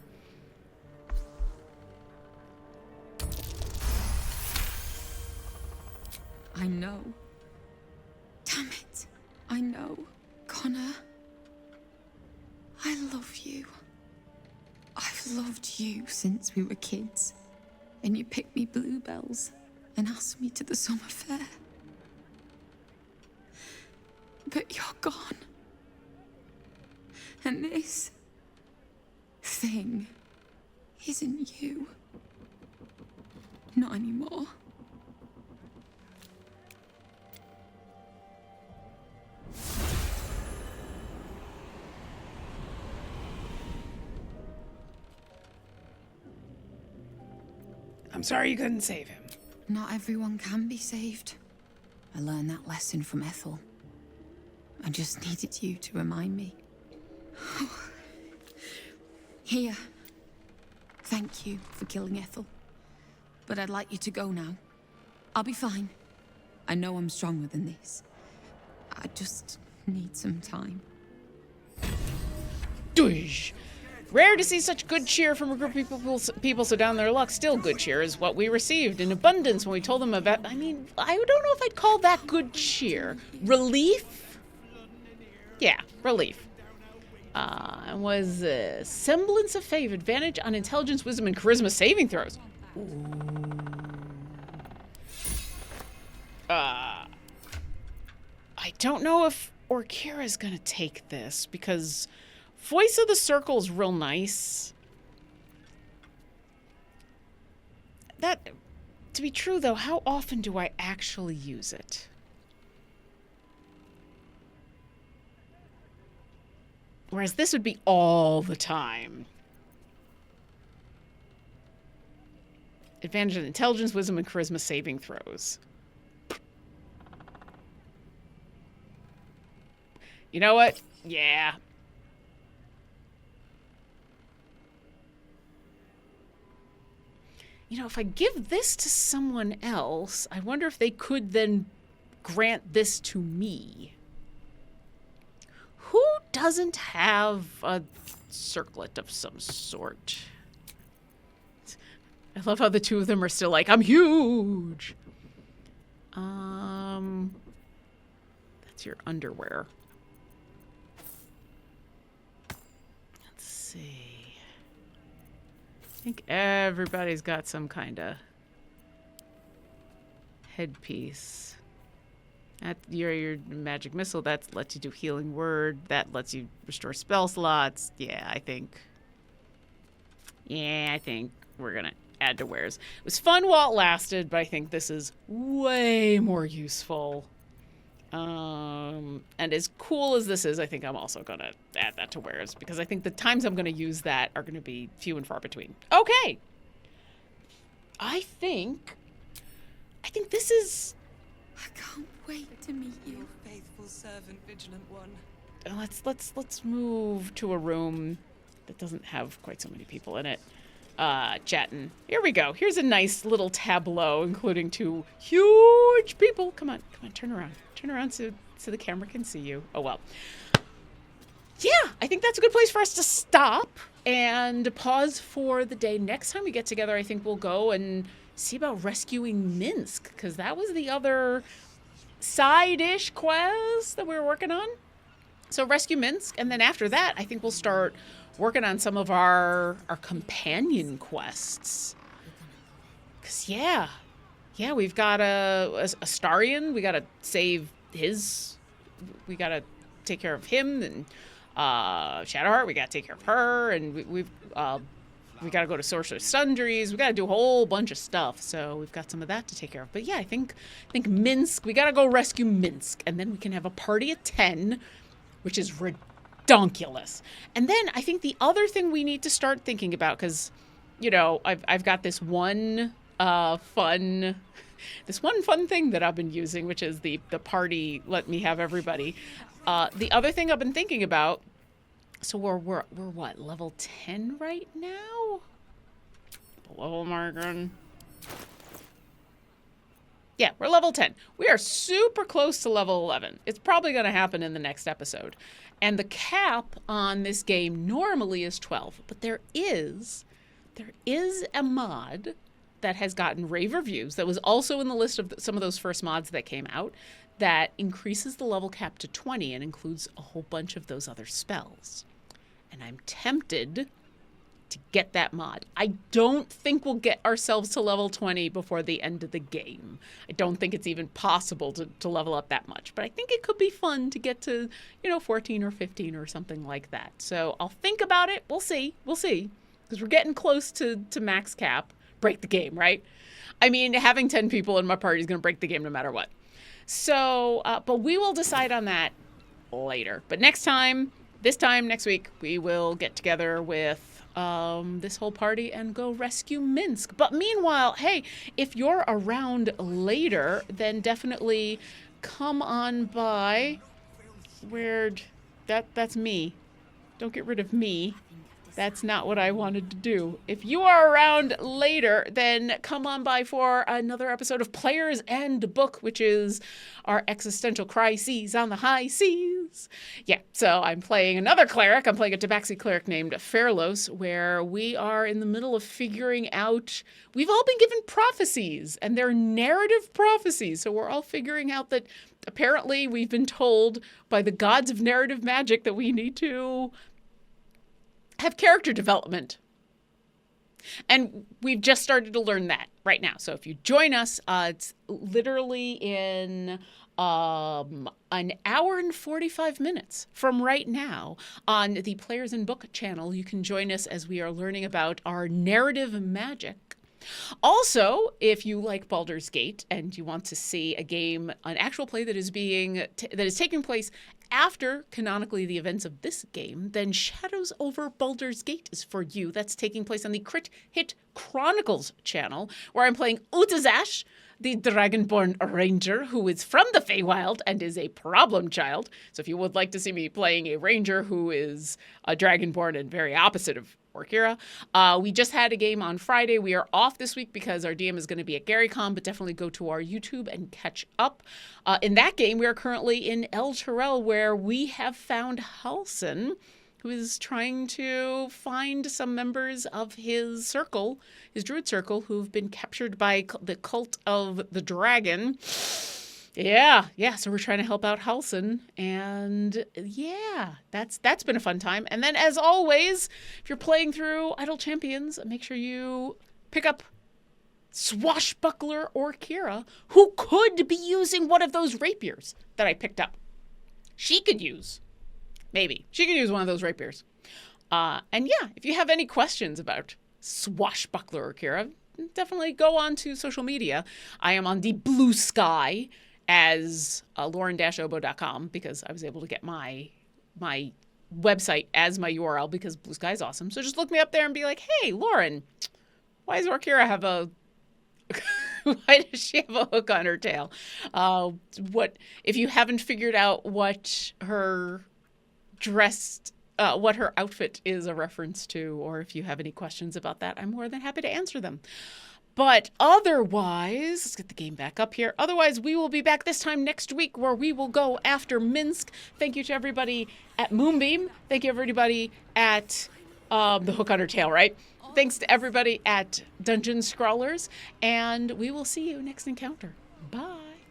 I know. Damn it. I know. Connor. I love you. I've loved you since we were kids. And you picked me bluebells and asked me to the summer fair. But you're gone. And this thing isn't you. Not anymore. I'm sorry you couldn't save him. Not everyone can be saved. I learned that lesson from Ethel. I just needed you to remind me. Here. Thank you for killing Ethel. But I'd like you to go now. I'll be fine. I know I'm stronger than this. I just need some time. Douche. Rare to see such good cheer from a group of people so down their luck. Still, good cheer is what we received in abundance when we told them about... I mean, I don't know if I'd call that good cheer. Relief? Yeah, relief. Was a semblance of fave. Advantage on intelligence, wisdom, and charisma saving throws. I don't know if Orkira's gonna take this, because Voice of the Circle is real nice. That, to be true though, how often do I actually use it? Whereas this would be all the time. Advantage on intelligence, wisdom, and charisma saving throws. You know what? Yeah. You know, if I give this to someone else, I wonder if they could then grant this to me. Who doesn't have a circlet of some sort? I love how the two of them are still like, I'm huge. That's your underwear. Let's see. I think everybody's got some kind of headpiece. At your magic missile, that lets you do healing word. That lets you restore spell slots. Yeah, I think we're gonna add to wares. It was fun while it lasted, but I think this is way more useful. And as cool as this is, I think I'm also gonna add that to wares, because I think the times I'm gonna use that are gonna be few and far between. Okay. I think this is... I can't wait to meet you. Your faithful servant, Vigilant One. Let's move to a room that doesn't have quite so many people in it. Chatting. Here we go. Here's a nice little tableau, including two huge people. Come on, turn around. Turn around so the camera can see you. Oh, well. Yeah, I think that's a good place for us to stop and pause for the day. Next time we get together, I think we'll go and see about rescuing Minsk, because that was the other side-ish quest that we were working on. So rescue Minsk, and then after that, I think we'll start working on some of our companion quests. Because, yeah, we've got a Astarion. We got to save his... We got to take care of him, and Shadowheart, we got to take care of her, and we got to go to Sorcerer's Sundries. We got to do a whole bunch of stuff, so we've got some of that to take care of. But yeah, I think Minsk, we got to go rescue Minsk, and then we can have a party of 10, which is ridiculous. And then I think the other thing we need to start thinking about, because, you know, I've got this one fun thing that I've been using, which is the party, let me have everybody. The other thing I've been thinking about, so we're what, level 10 right now? Level marker. Yeah, we're level 10. We are super close to level 11. It's probably going to happen in the next episode. And the cap on this game normally is 12, but there is a mod that has gotten rave reviews that was also in the list of some of those first mods that came out that increases the level cap to 20 and includes a whole bunch of those other spells. And I'm tempted to get that mod. I don't think we'll get ourselves to level 20 before the end of the game. I don't think it's even possible to level up that much, but I think it could be fun to get to, 14 or 15 or something like that. So I'll think about it. We'll see, because we're getting close to max cap. Break the game, right? I mean, having 10 people in my party is going to break the game no matter what. So, but we will decide on that later. But next week, we will get together with this whole party and go rescue Minsk. But meanwhile, hey, if you're around later, then definitely come on by. Weird. That's me. Don't get rid of me. That's not what I wanted to do. If you are around later, then come on by for another episode of Players and Book, which is our existential crises on the high seas. Yeah, so I'm playing another cleric. I'm playing a Tabaxi cleric named Fairlos, where we are in the middle of figuring out... We've all been given prophecies, and they're narrative prophecies. So we're all figuring out that apparently we've been told by the gods of narrative magic that we need to have character development. And we've just started to learn that right now. So if you join us, it's literally in an hour and 45 minutes from right now on the Players and Book channel. You can join us as we are learning about our narrative magic. Also, if you like Baldur's Gate and you want to see a game, an actual play that is taking place after canonically the events of this game, then Shadows over Baldur's Gate is for you. That's taking place on the Crit Hit Chronicles channel, where I'm playing Utazash, the dragonborn ranger who is from the Feywild and is a problem child. So if you would like to see me playing a ranger who is a dragonborn and very opposite of Orkira. We just had a game on Friday. We are off this week because our DM is going to be at GaryCon, but definitely go to our YouTube and catch up. In that game, we are currently in El Terrell, where we have found Halsin, who is trying to find some members of his circle, his druid circle, who've been captured by the cult of the dragon. Yeah, so we're trying to help out Halsin, and yeah, that's been a fun time. And then, as always, if you're playing through Idle Champions, make sure you pick up Swashbuckler Orkira, who could be using one of those rapiers that I picked up. She could use one of those rapiers. And yeah, if you have any questions about Swashbuckler Orkira, definitely go on to social media. I am on the Blue Sky as lauren-obo.com because I was able to get my website as my URL because Blue Sky is awesome. So just look me up there and be like, hey, Lauren, why does Orkira have why does she have a hook on her tail? What if you haven't figured out what her outfit is a reference to, or if you have any questions about that, I'm more than happy to answer them. But otherwise, let's get the game back up here. Otherwise, we will be back this time next week where we will go after Minsk. Thank you to everybody at Moonbeam. Thank you everybody at the Hook on Her Tail, right? Thanks to everybody at Dungeon Scrawlers. And we will see you next encounter. Bye.